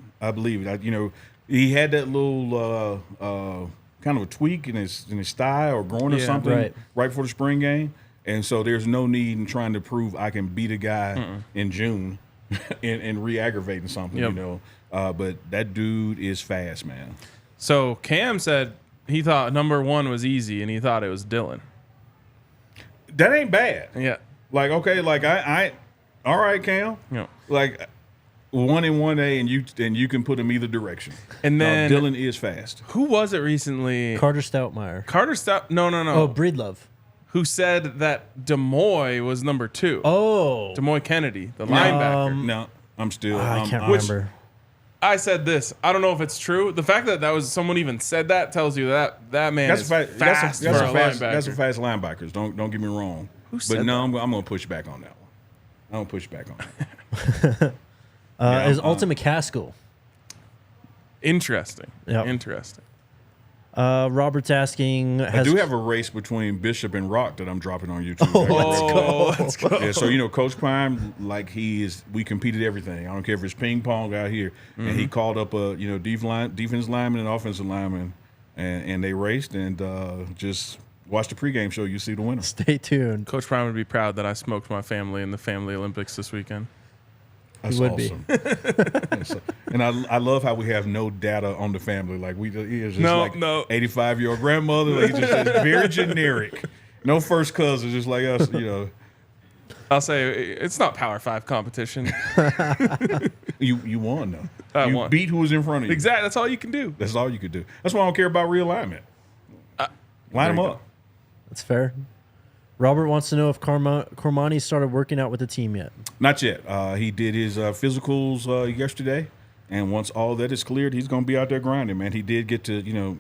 He had that little kind of a tweak in his thigh or groin or something right before the spring game, and so there's no need in trying to prove I can beat a guy in June and re-aggravating something, But that dude is fast, man. So Cam said he thought number 1 was easy, and he thought it was Dylan. That ain't bad. Yeah. Like, okay, like I all right, Cam. Yeah. Like 1 and 1A, and you can put him either direction. And then Dylan is fast. Who was it recently? Carter Stoutmeyer. Carter Stout. No. Oh, Breedlove. Who said that DeMoy was number 2? Oh. DeMoy Kennedy, the linebacker. No, I'm still. I can't I'm- remember. I said this. I don't know if it's true. The fact that was someone even said that tells you that man is fast for a linebacker. That's a fast linebackers. Don't get me wrong. Who said but no, that? I'm going to push back on that one. I'm going to push back on that. Is Alton McCaskill. Interesting. Yep. Interesting. Robert's asking. I do have a race between Bishop and Rock that I'm dropping on YouTube. Let's go. Yeah, so Coach Prime, like we competed everything. I don't care if it's ping pong out here, and he called up a defense lineman and offensive lineman, and they raced and just watch the pregame show. You see the winner. Stay tuned. Coach Prime would be proud that I smoked my family in the Family Olympics this weekend. That's awesome. And I love how we have no data on the family. Like he is just 85-year-old grandmother. Like, just very generic. No first cousins, just like us. I'll say it's not Power 5 competition. You won though. I you won. Beat who was in front of you. Exactly. That's all you can do. That's all you could do. That's why I don't care about realignment. Line them up. That's fair. Robert wants to know if Cormani started working out with the team yet. Not yet. He did his physicals yesterday, and once all that is cleared, he's going to be out there grinding, man. He did get to,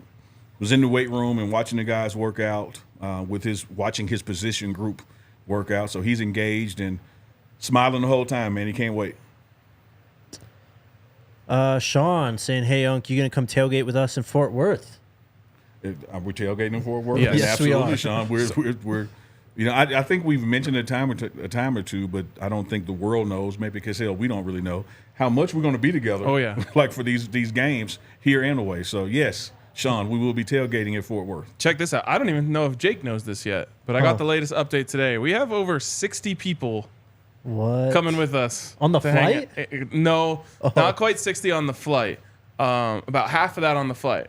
was in the weight room and watching the guys work out watching his position group work out. So he's engaged and smiling the whole time, man. He can't wait. Sean saying, "Hey, Unc, you going to come tailgate with us in Fort Worth?" Are we tailgating in Fort Worth? Yes, absolutely, we are. Sean. We're I think we've mentioned a time or two, but I don't think the world knows. Maybe because we don't really know how much we're going to be together. Oh yeah, like for these games here and away. So yes, Sean, we will be tailgating at Fort Worth. Check this out. I don't even know if Jake knows this yet, but I got the latest update today. We have over 60 people coming with us on the flight. No, not quite 60 on the flight. About half of that on the flight.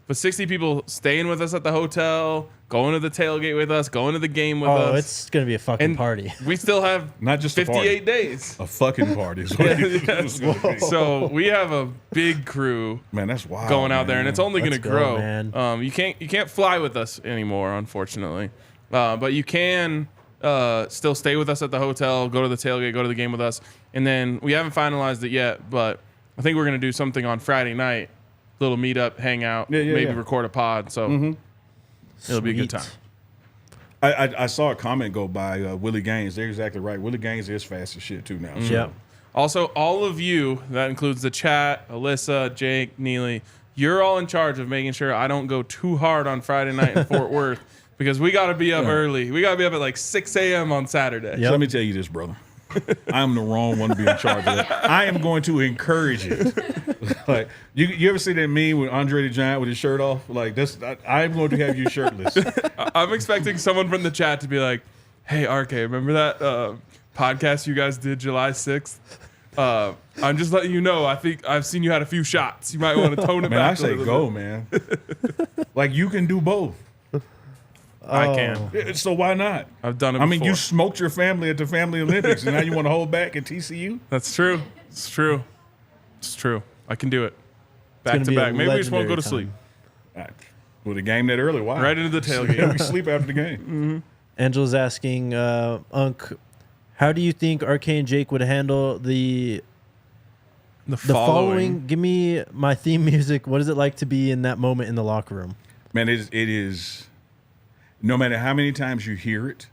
but 60 people staying with us at the hotel, going to the tailgate with us, going to the game with us. Oh, it's gonna be a fucking And party. we still have Not just a 58 party. days. A fucking party. Is what Yes. So we have a big crew Man, that's wild. going out there, and it's only going to Let's go, grow. man. You can't fly with us anymore, unfortunately, but you can still stay with us at the hotel, go to the tailgate, go to the game with us, and then we haven't finalized it yet, but I think we're going to do something on Friday night, little meetup, hang out, maybe record a pod. So it'll be a good Sweet. time. I saw a comment go by Willie Gaines. They're exactly right. Willie Gaines is fast as shit too now. So. Yep. Also, all of you, that includes the chat, Alyssa, Jake, Neely, you're all in charge of making sure I don't go too hard on Friday night in Fort Worth because we got to be up early. We got to be up at like 6 a.m. on Saturday. Yep. So let me tell you this, brother. I'm the wrong one to be in charge of that. I am going to encourage it. Like you ever see that meme with Andre the Giant with his shirt off? Like I'm going to have you shirtless. I'm expecting someone from the chat to be like, hey, RK, remember that podcast you guys did July 6th? I'm just letting you know, I think I've seen you had a few shots. You might want to tone it Man, I back. say go, man. Like you can do both. I can. So why not? I've done it I mean, before. you smoked your family at the Family Olympics, and now you want to hold back at TCU? That's true. It's true. It's true. I can do it. Back gonna to be a back. Maybe we just won't go to legendary sleep. With a game that early, why? Right into the tailgate. We sleep after the game. Angela's asking, Unc, how do you think RK and Jake would handle the following? Give me my theme music. What is it like to be in that moment in the locker room? Man, it is. No matter how many times you hear it,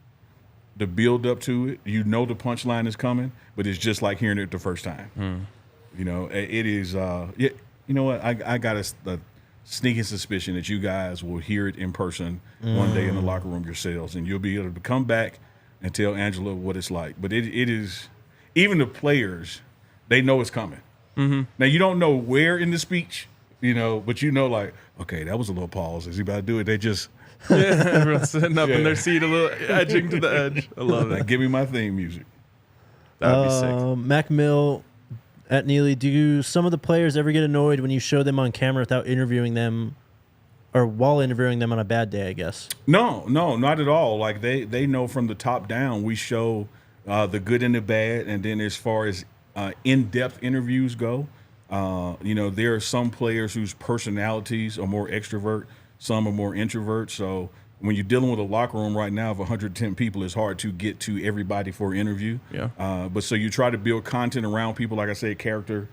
the build up to it, you know the punchline is coming, but it's just like hearing it the first time. You know, it is. You know what? I got a sneaking suspicion that you guys will hear it in person one day in the locker room yourselves, and you'll be able to come back and tell Angela what it's like. But it is, even the players, they know it's coming. Now, you don't know where in the speech, you know, but you know, like, okay, that was a little pause. Is he about to do it? They just. Yeah, everyone's sitting up in their seat, a little edging to the edge. I love Like, that. give me my theme music. That'd be sick. Mac Mill at Neely, do some of the players ever get annoyed when you show them on camera without interviewing them or while interviewing them on a bad day, I guess? No, not at all. Like they know from the top down, we show the good and the bad. And then as far as in-depth interviews go, you know, there are some players whose personalities are more extrovert, some are more introvert. So when you're dealing with a locker room right now of 110 people, it's hard to get to everybody for an interview. Yeah. But so you try to build content around people, like I said, character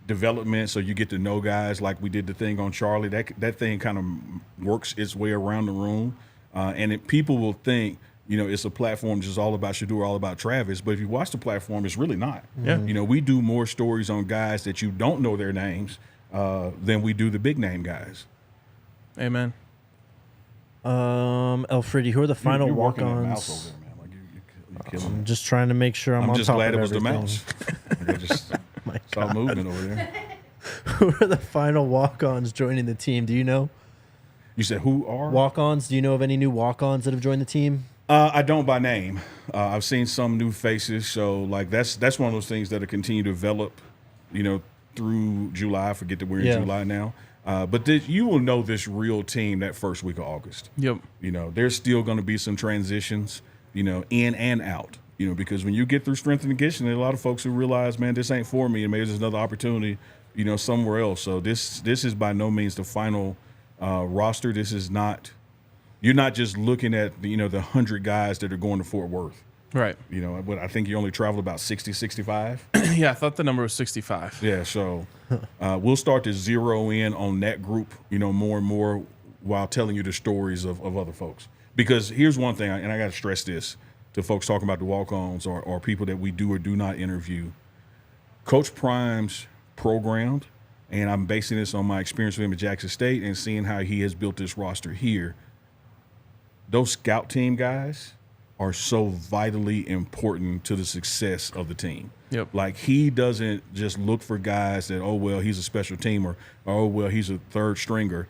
development, so you get to know guys. Like we did the thing on Charlie. That thing kind of works its way around the room, and people will think, you know, it's a platform just all about Shador, all about Travis. But if you watch the platform, it's really not. Yeah. You know, we do more stories on guys that you don't know their names than we do the big name guys. Amen. Elfridi, who are the final You're working that mouse walk-ons? over there, man. Like you're killing me. I'm just trying to make sure I'm I'm on just top glad of it was the everything. mouse. Like I just My saw God. movement over there. Who are the final walk-ons joining the team? Do you know? You said who are? Walk-ons? Do you know of any new walk-ons that have joined the team? I don't by name. I've seen some new faces, so like that's one of those things that'll continue to develop, you know, through July. I forget that we're in July now. But you will know this real team that first week of August. Yep. You know, there's still going to be some transitions, you know, in and out. You know, because when you get through strength and conditioning, there are a lot of folks who realize, man, this ain't for me, and maybe there's another opportunity, you know, somewhere else. So this is by no means the final roster. This is not. You're not just looking at the 100 guys that are going to Fort Worth. Right. You know, but I think you only travel about 60, 65. Yeah, I thought the number was 65. Yeah, so we'll start to zero in on that group, you know, more and more while telling you the stories of other folks. Because here's one thing, and I got to stress this to folks talking about the walk-ons or people that we do or do not interview. Coach Prime's programmed, and I'm basing this on my experience with him at Jackson State and seeing how he has built this roster here. Those scout team guys are so vitally important to the success of the team. Yep. Like he doesn't just look for guys that, oh, well, he's a special teamer, or oh, well, he's a third stringer.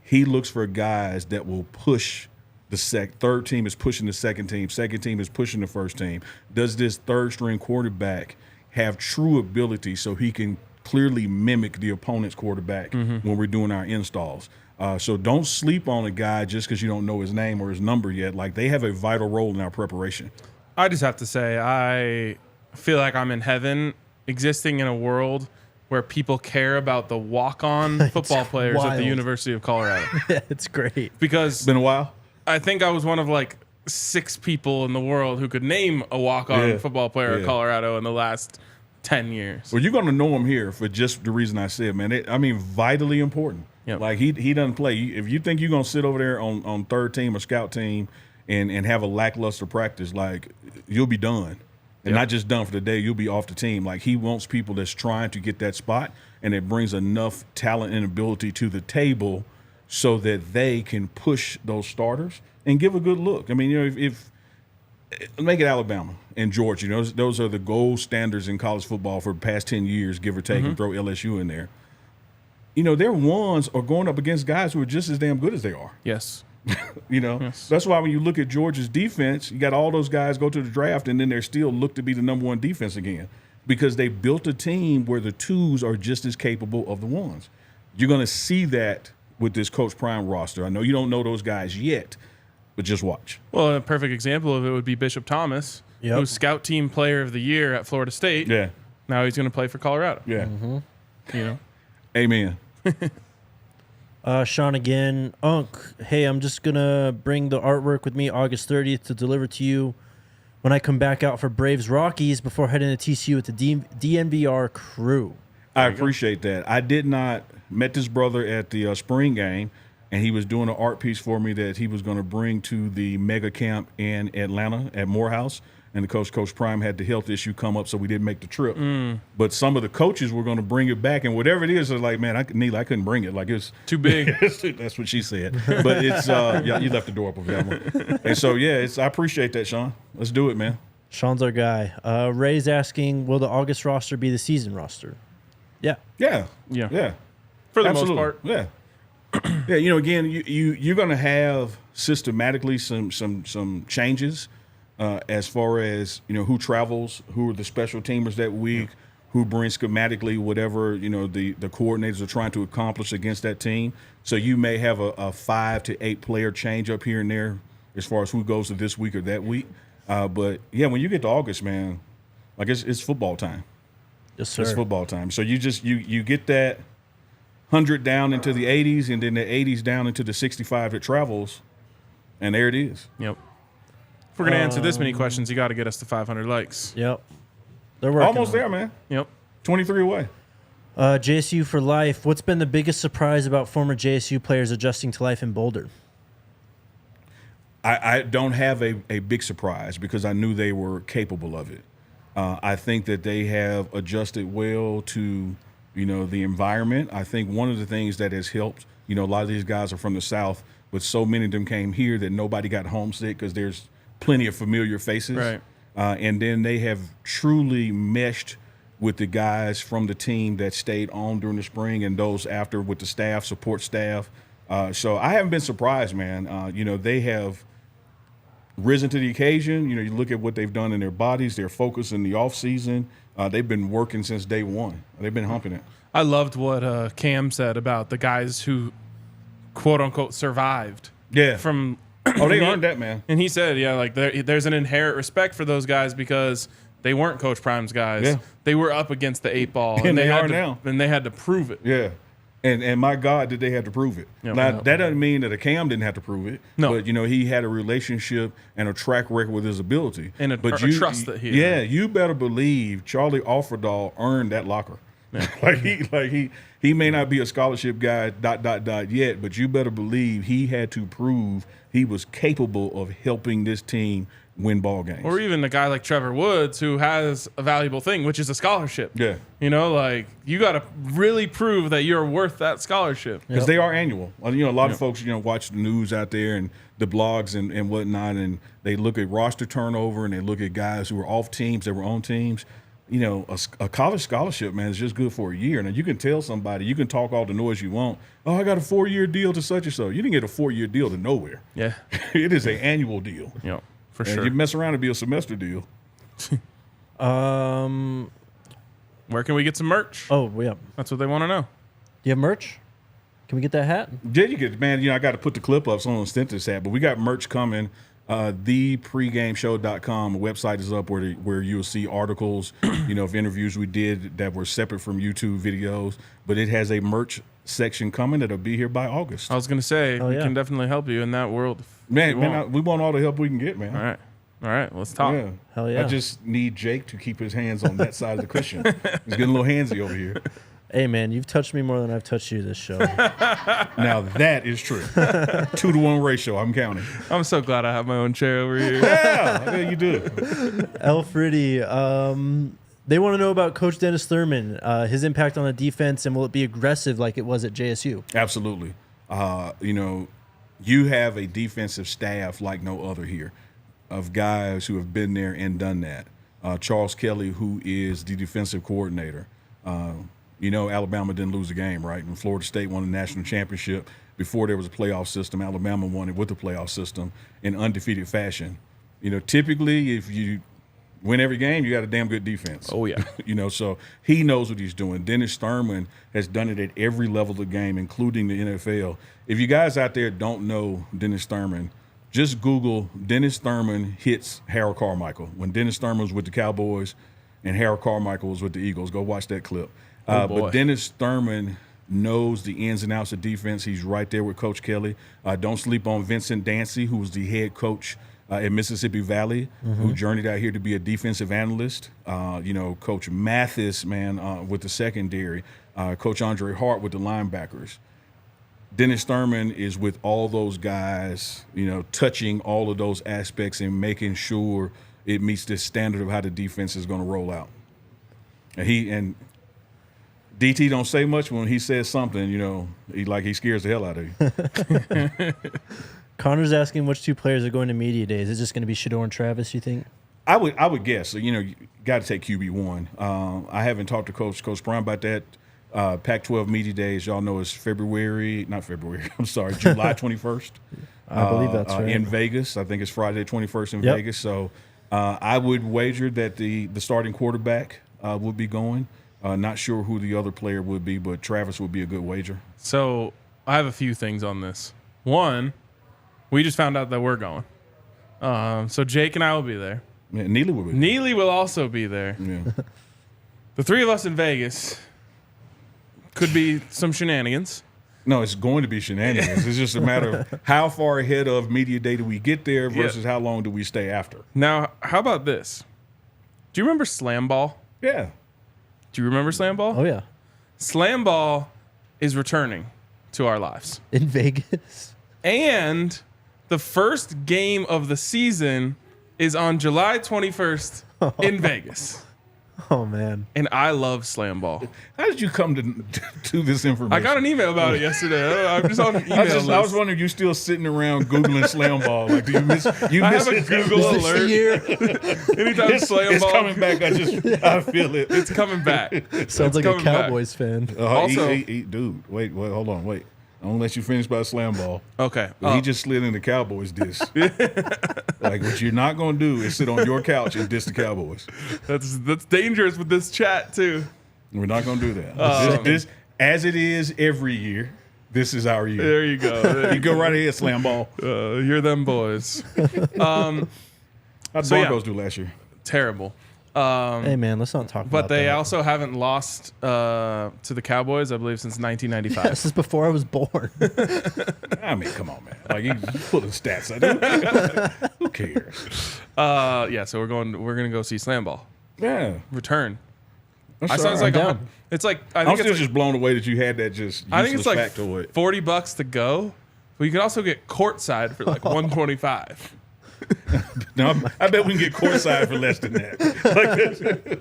He looks for guys that will push the third team is pushing the second team is pushing the first team. Does this third string quarterback have true ability so he can clearly mimic the opponent's quarterback when we're doing our installs? So don't sleep on a guy just because you don't know his name or his number yet. Like, they have a vital role in our preparation. I just have to say, I feel like I'm in heaven existing in a world where people care about the walk-on football players at wild. the University of Colorado. Yeah, it's great. Because It's been a while. I think I was one of like 6 people in the world who could name a walk-on football player at Colorado in the last 10 years. Well, you're going to know him here for just the reason I said, man. Vitally important. Yep. Like, he doesn't play. If you think you're going to sit over there on third team or scout team and have a lackluster practice, like, you'll be done. And not just done for the day, you'll be off the team. Like, he wants people that's trying to get that spot, and it brings enough talent and ability to the table so that they can push those starters and give a good look. I mean, if make it Alabama and Georgia, those are the gold standards in college football for the past 10 years, give or take, and throw LSU in there. Their ones are going up against guys who are just as damn good as they are. Yes. Yes. That's why when you look at Georgia's defense, you got all those guys go to the draft, and then they're still looked to be the number one defense again because they built a team where the twos are just as capable of the ones. You're going to see that with this Coach Prime roster. I know you don't know those guys yet, but just watch. Well, a perfect example of it would be Bishop Thomas, who's Scout Team Player of the Year at Florida State. Yeah. Now he's going to play for Colorado. Yeah. Amen. Sean again. Hey, I'm just going to bring the artwork with me August 30th to deliver to you when I come back out for Braves Rockies before heading to TCU with the DNVR crew. I appreciate that. I did not met this brother at the spring game, and he was doing an art piece for me that he was going to bring to the mega camp in Atlanta at Morehouse. And the Coach Prime had the health issue come up, so we didn't make the trip. But some of the coaches were going to bring it back, and whatever it is, they're like, man, Neely, I couldn't bring it. Like, it's too big. That's what she said. But it's you left the door open for that one. And so I appreciate that, Sean. Let's do it, man. Sean's our guy. Ray's asking, will the August roster be the season roster? Yeah. Yeah. For the Absolutely. most part. Yeah. Yeah. Again, you're going to have systematically some changes. As far as who travels, who are the special teamers that week, who brings schematically whatever the coordinators are trying to accomplish against that team. So you may have a 5 to 8 player change up here and there as far as who goes to this week or that week. But when you get to August, man, like it's football time. Yes, sir. It's football time. So you just you get that 100 down into the 80s, and then the 80s down into the 65 that travels, and there it is. Yep. If we're going to answer this many questions, you got to get us to 500 likes. Yep. They're working Almost on it. there, man. Yep. 23 away. JSU for life. What's been the biggest surprise about former JSU players adjusting to life in Boulder? I don't have a big surprise because I knew they were capable of it. I think that they have adjusted well to, the environment. I think one of the things that has helped, a lot of these guys are from the South, but so many of them came here that nobody got homesick because there's plenty of familiar faces. Right. And then they have truly meshed with the guys from the team that stayed on during the spring and those after with the staff, support staff. So I haven't been surprised, man. They have risen to the occasion. You look at what they've done in their bodies, their focus in the offseason. They've been working since day one. They've been humping it. I loved what Cam said about the guys who, quote unquote, survived. Yeah. From they earned that, man. And he said, there's an inherent respect for those guys because they weren't Coach Prime's guys. Yeah. They were up against the 8 ball. And they are had now. And they had to prove it. Yeah. And my God, did they have to prove it. Yeah, now, that doesn't mean that a Cam didn't have to prove it. No. But, he had a relationship and a track record with his ability. And a trust that he had. Yeah, you better believe Charlie Offerdahl earned that locker. Yeah. he may not be a scholarship guy, ... yet, but you better believe he had to prove he was capable of helping this team win ball games. Or even a guy like Trevor Woods who has a valuable thing, which is a scholarship. Yeah. You got to really prove that you're worth that scholarship. Because they are annual. A lot of folks, watch the news out there and the blogs and whatnot, and they look at roster turnover and they look at guys who were off teams, that were on teams. A college scholarship, man, is just good for a year. Now, you can tell somebody, you can talk all the noise you want. Oh, I got a 4-year deal to such and so. You didn't get a 4-year deal to nowhere. Yeah. It is an annual deal. Yeah, for and sure. you mess around, it'll be a semester deal. Where can we get some merch? Oh, yeah. That's what they want to know. Do you have merch? Can we get that hat? Did you get, man? I got to put the clip up so I don't stint this hat, but we got merch coming. Thepregameshow.com website is up where you'll see articles, of interviews we did that were separate from YouTube videos. But it has a merch section coming that'll be here by August. I was gonna say we can definitely help you in that world. We want all the help we can get, man. All right, let's talk. Yeah. Hell yeah. I just need Jake to keep his hands on that side of the cushion. He's getting a little handsy over here. Hey, man, you've touched me more than I've touched you this show. Now, that is true. 2-to-1 ratio, I'm counting. I'm so glad I have my own chair over here. Yeah, you do. ALLCITY, they want to know about Coach Dennis Thurman, his impact on the defense, and will it be aggressive like it was at JSU? Absolutely. You have a defensive staff like no other here of guys who have been there and done that. Charles Kelly, who is the defensive coordinator. Alabama didn't lose a game, right? And Florida State won the national championship. Before there was a playoff system, Alabama won it with the playoff system in undefeated fashion. Typically, if you win every game, you got a damn good defense. Oh, yeah. So he knows what he's doing. Dennis Thurman has done it at every level of the game, including the NFL. If you guys out there don't know Dennis Thurman, just Google Dennis Thurman hits Harold Carmichael. When Dennis Thurman was with the Cowboys and Harold Carmichael was with the Eagles, go watch that clip. But Dennis Thurman knows the ins and outs of defense. He's right there with Coach Kelly. Don't sleep on Vincent Dancy, who was the head coach at Mississippi Valley, who journeyed out here to be a defensive analyst. Coach Mathis, with the secondary. Coach Andre Hart with the linebackers. Dennis Thurman is with all those guys, touching all of those aspects and making sure it meets the standard of how the defense is going to roll out. And DT don't say much when he says something, he scares the hell out of you. Connor's asking which two players are going to media days. Is it just going to be Shador and Travis, you think? I would guess. You got to take QB1. I haven't talked to Coach Brown about that. Pac-12 media days, y'all know, is July 21st. I believe that's right. In Vegas. I think it's Friday 21st in Vegas. So I would wager that the starting quarterback would be going. Not sure who the other player would be, but Travis would be a good wager. So I have a few things on this. One, we just found out that we're going. So Jake and I will be there. Yeah, Neely will be there. Neely will also be there. Yeah. The three of us in Vegas could be some shenanigans. No, it's going to be shenanigans. It's just a matter of how far ahead of media day do we get there versus how long do we stay after. Now, how about this? Do you remember Slam Ball? Yeah. Do you remember Slam Ball? Oh, yeah. Slam Ball is returning to our lives. In Vegas? And the first game of the season is on July 21st in Vegas. Oh, man. And I love Slam Ball. How did you come to this information? I got an email about it yesterday. I'm just on the email list. I was wondering, you still sitting around Googling Slam Ball. Like, do you miss I have a Google alert. Anytime Slam Ball. It's coming back. I feel it. It's coming back. Sounds like a Cowboys fan. Also, dude, wait, hold on, wait. I'm going to let you finish about Slam Ball. Okay. He just slid in the Cowboys diss. Like, what you're not going to do is sit on your couch and diss the Cowboys. That's dangerous with this chat, too. We're not going to do that. This, as it is every year, this is our year. There you go. You go right ahead, Slam Ball. You're them boys. How did Broncos do last year? Terrible. Hey, man, let's not talk about that. But they also haven't lost to the Cowboys, I believe, since 1995. This is before I was born. I mean, come on, man. Like, you pulling stats. Who cares? So we're gonna go see Slam Ball. Yeah. Return. That's Sounds right. like it's like I'm still just blown away that you had that just useless I think it's like factoid. $40 to go, but you can also get courtside for like $125. No, I bet we can get courtside for less than that.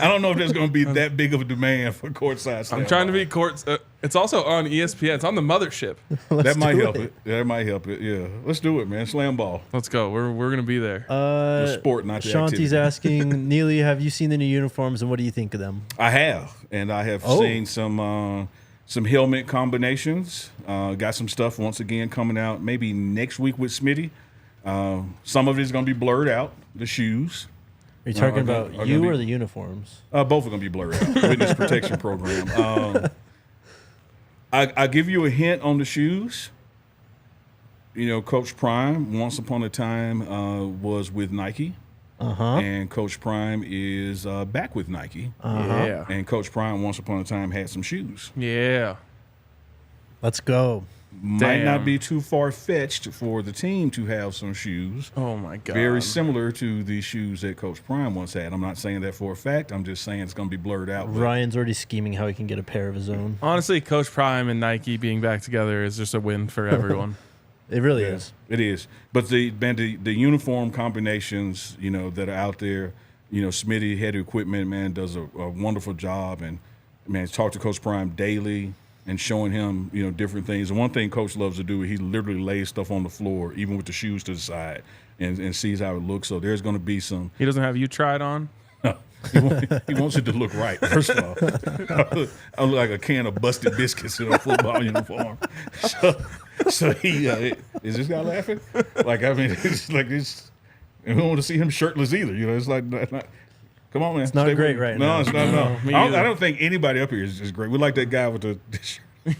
I don't know if there's going to be that big of a demand for courtside. I'm trying to be courts. It's also on ESPN. It's on the mothership. That might help it. That might help it. Yeah, let's do it, man. Slam Ball. Let's go. We're gonna be there. The sport, not the Shanti's activity. asking, Neely, have you seen the new uniforms and what do you think of them? I have, and I have seen some helmet combinations. Got some stuff once again coming out maybe next week with Smitty. Some of it is going to be blurred out. The shoes. Are you talking about you or the uniforms? Both are going to be blurred out. Witness protection program. I give you a hint on the shoes. You know, Coach Prime, once upon a time, was with Nike. And Coach Prime is back with Nike. Yeah. And Coach Prime, once upon a time, had some shoes. Yeah. Let's go. Might Damn. not be too far-fetched for the team to have some shoes. Oh, my God. Very similar to the shoes that Coach Prime once had. I'm not saying that for a fact. I'm just saying it's going to be blurred out. but- Ryan's already scheming how he can get a pair of his own. Honestly, Coach Prime and Nike being back together is just a win for everyone. It really is. It is. But the uniform combinations, you know, that are out there, you know, Smitty, head of equipment, man, does a wonderful job. And, man, talk to Coach Prime daily and showing him, you know, different things. And one thing Coach loves to do, he literally lays stuff on the floor, even with the shoes to the side, and sees how it looks. So there's going to be some. He doesn't have you tried on? He wants it to look right, first of all. I look like a can of busted biscuits in a football uniform. So he is this guy laughing? Like, I mean, it's like this. And we don't want to see him shirtless either. You know, it's like, come on, man. It's not Stay great with me. right no, now. It's not. No, me I either. don't think anybody up here is great. We like that guy with the.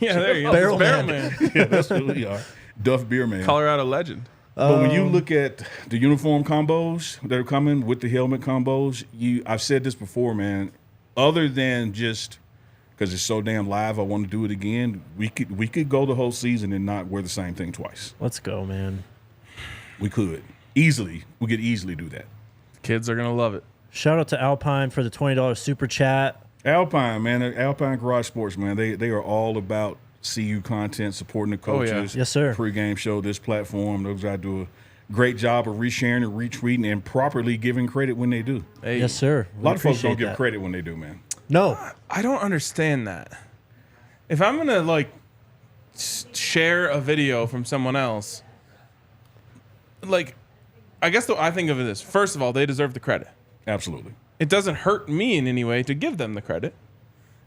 Yeah, there you go. Barrel It's Barrel Man. Man. Yeah, that's who we are. Duff Beer Man. Colorado legend. But when you look at the uniform combos that are coming with the helmet combos, I've said this before, man. Other than just because it's so damn live, I want to do it again. We could go the whole season and not wear the same thing twice. Let's go, man. We could easily. We could easily do that. Kids are going to love it. Shout out to Alpine for the $20 super chat. Alpine, man. Alpine Garage Sports, man. They are all about CU content, supporting the Oh, yeah. coaches. Yes, sir. Pre-game show, this platform. Those guys do a great job of resharing and retweeting and properly giving credit when they do. Hey, Yes, sir. A lot of folks don't appreciate give that. credit when they do, man. No. I don't understand that. If I'm going to, like, share a video from someone else, like, I guess I think of it as, first of all, they deserve the credit. Absolutely. It doesn't hurt me in any way to give them the credit.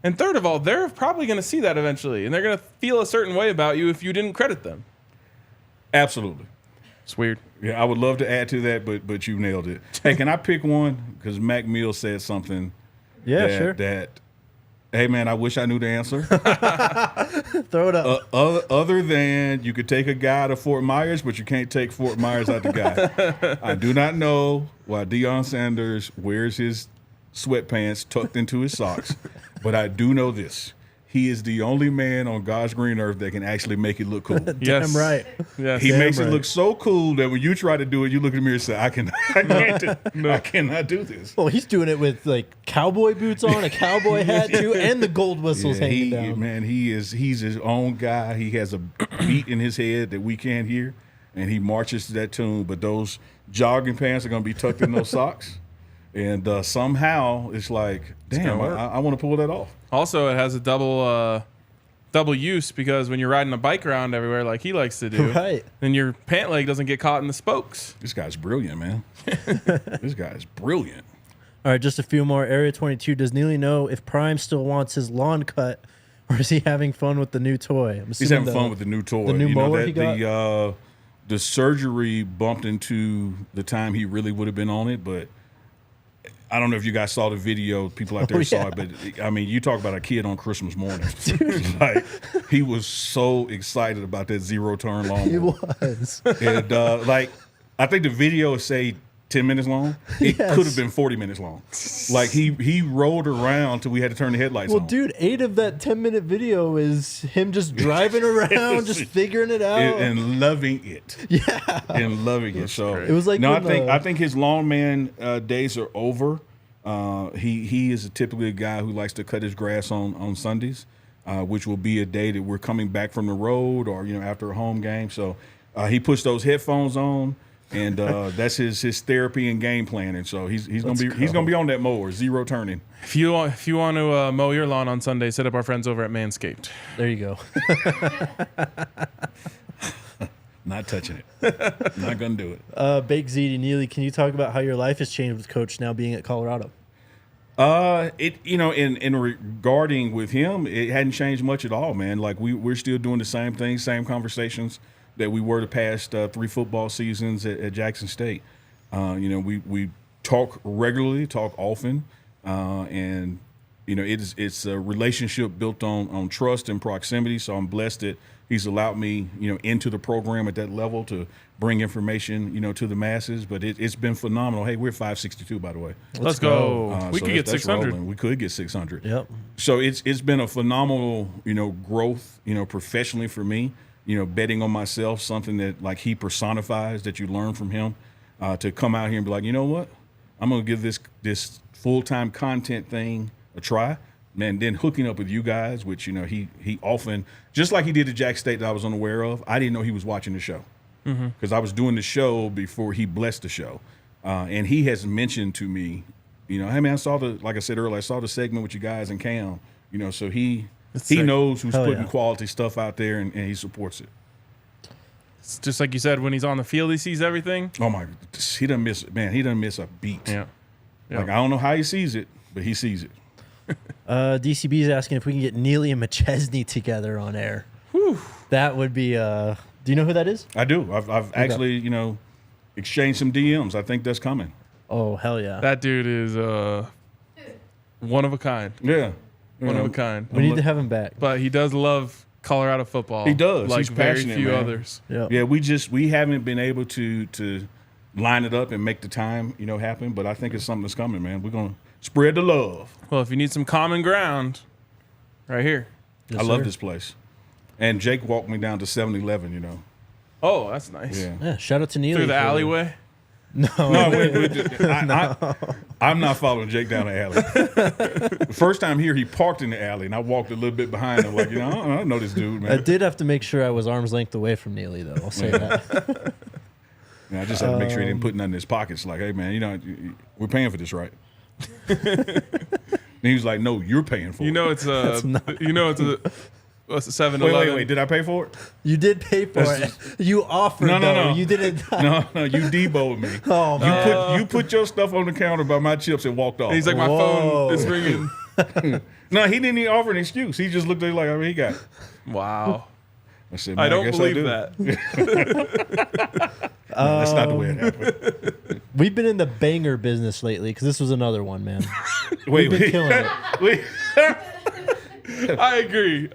And third of all, they're probably going to see that eventually, and they're going to feel a certain way about you if you didn't credit them. Absolutely. It's weird. Yeah, I would love to add to that, but you nailed it. Hey, can I pick one? Because Mac Mills said something. Yeah, that, sure. That, hey, man, I wish I knew the answer. Throw it up. Other than you could take a guy to Fort Myers, but you can't take Fort Myers out the guy. I do not know why Deion Sanders wears his sweatpants tucked into his socks, but I do know this. He is the only man on God's green earth that can actually make it look cool. Yes. Damn right. Yes. He Damn makes right. it look so cool that when you try to do it, you look in the mirror and say, I cannot do this. Well, he's doing it with like cowboy boots on, a cowboy hat too, and the gold whistles hanging down. Man, he's his own guy. He has a beat in his head that we can't hear, and he marches to that tune. But those jogging pants are going to be tucked in those socks, and somehow it's like, damn, gonna work. I want to pull that off. Also, it has a double use because when you're riding a bike around everywhere like he likes to do, Right. then your pant leg doesn't get caught in the spokes. This guy's brilliant, man. This guy is brilliant. All right, just a few more. Area 22. Does Neely know if Prime still wants his lawn cut, or is he having fun with the new toy? I'm He's assuming having fun with the new toy. the new you know, mower that he got? the surgery bumped into the time he really would have been on it, but I don't know if you guys saw the video. People out there saw it, but I mean, you talk about a kid on Christmas morning. Like, he was so excited about that zero-turn lawnmower. He was. And like, I think the video say 10 minutes long. It Yes. could have been 40 minutes long. Like, he rolled around till we had to turn the headlights Well, on. dude, 8 of that 10-minute video is him just driving around, just figuring it out. And loving it. Yeah. And loving it. So It was like no, when I think his lawn man days are over. He is typically a guy who likes to cut his grass on Sundays, which will be a day that we're coming back from the road or, you know, after a home game. So he puts those headphones on, and that's his therapy and game planning. So he's gonna be on that mower, zero turning. If you want to mow your lawn on Sunday, hit up our friends over at Manscaped. There you go. Not touching it. Not gonna do it. Bake Ziti, Neely, can you talk about how your life has changed with Coach now being at Colorado? In regarding with him, it hadn't changed much at all, man. Like we're still doing the same things, same conversations that we were the past 3 football seasons at Jackson State. We talk regularly, talk often, and it's a relationship built on trust and proximity. So I'm blessed that he's allowed me, into the program at that level to bring information, to the masses. But it's been phenomenal. Hey, we're 562, by the way. Let's go. We so could get that's 600. rolling. We could get 600. Yep. So it's been a phenomenal, growth, professionally for me. Betting on myself, something that like he personifies, that you learn from him, to come out here and be like, you know what, I'm gonna give this full-time content thing a try, man. Then hooking up with you guys, which he often, just like he did at Jack State that I was unaware of. I didn't know he was watching the show because I was doing the show before he blessed the show, and he has mentioned to me, hey man, I saw like I said earlier, I saw the segment with you guys and Cam, so he knows who's putting quality stuff out there and he supports it. It's just like you said, when he's on the field, he sees everything. Oh my, he doesn't miss a beat. Yeah. Like I don't know how he sees it, but he sees it. DCB is asking if we can get Neely and McChesney together on air. Whew. That would be. Do you know who that is? I do. I've actually, exchanged some DMs. I think that's coming. Oh hell yeah! That dude is one of a kind. Yeah, One of a kind. We need to have him back. But he does love Colorado football. He does. Like He's very passionate, few man. others. Yeah. Yeah, we haven't been able to line it up and make the time, happen. But I think it's something that's coming, man. We're gonna spread the love. Well, if you need some common ground, right here. Yes, I love sir. this place. And Jake walked me down to 7-Eleven, Oh, that's nice. Yeah. Yeah. Shout out to Neely Through the for- alleyway. No, I'm not following Jake down the alley. The first time here, he parked in the alley, and I walked a little bit behind him, like, I don't know this dude, man. I did have to make sure I was arm's length away from Neely, though. I'll say that. And I just had to make sure he didn't put nothing in his pockets. Like, hey, man, we're paying for this, right? And he was like, no, you're paying for it. It's what's the 7-Eleven? Wait. Did I pay for it? You did pay for it. You offered. No. You didn't. No, you deboed me. Oh man. You put your stuff on the counter by my chips and walked off. And he's like, my Whoa. phone is ringing. No, he didn't even offer an excuse. He just looked at me like, he got it. Wow. I said, I man, don't guess believe do. that. No, that's not the way it happened. We've been in the banger business lately because this was another one, man. Wait, We've been killing it. wait. I agree.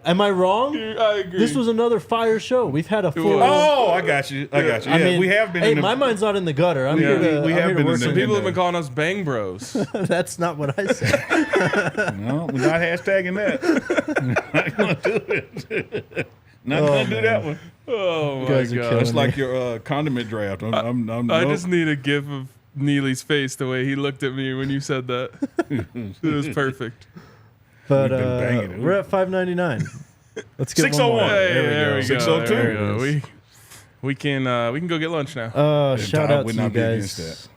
Am I wrong? I agree. This was another fire show. We've had a full. Oh, I got you. Yeah, I mean, we have been. Hey, in the, my mind's not in the gutter. I'm We- here to. we I'm have here to been work in Some the- on- people have been calling us bang bros. That's not what I said. No, we're not hashtagging that. Not gonna do it. Not gonna do that one. Oh my guys are god. killing It's like your condiment draft. I just need a gif of Neely's face the way he looked at me when you said that. It was perfect. But We've been banging it. we're at $5.99. Let's get 601. one more. Hey, There we go. 602. There we go. We can go get lunch now. Shout I out would to you not be against guys.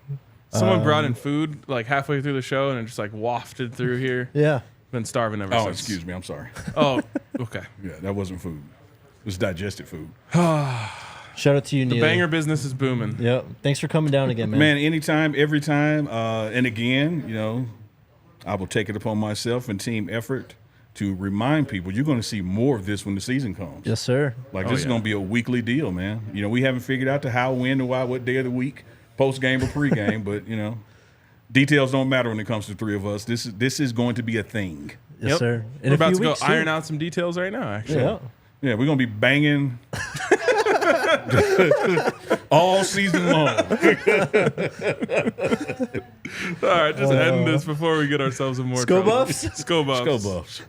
Someone brought in food like halfway through the show and it just like wafted through here. Yeah. Been starving ever Oh, since. excuse me. I'm sorry. Oh, okay. Yeah, that wasn't food. It was digested food. Shout out to you, The Neely. banger business is booming. Yep. Thanks for coming down again, man. Man, anytime, every time. And again, I will take it upon myself and team effort to remind people you're going to see more of this when the season comes. Yes, sir. Like, this is going to be a weekly deal, man. We haven't figured out the how, when, and why, what day of the week, post game or pre game, but details don't matter when it comes to three of us. This is going to be a thing. Yes, Yep. sir. We're about to go iron out some details right now, actually. Yeah. Yeah, we're going to be banging all season long. All right, just end this before we get ourselves in more Skull trouble. Buffs? Skull Buffs. Go Buffs.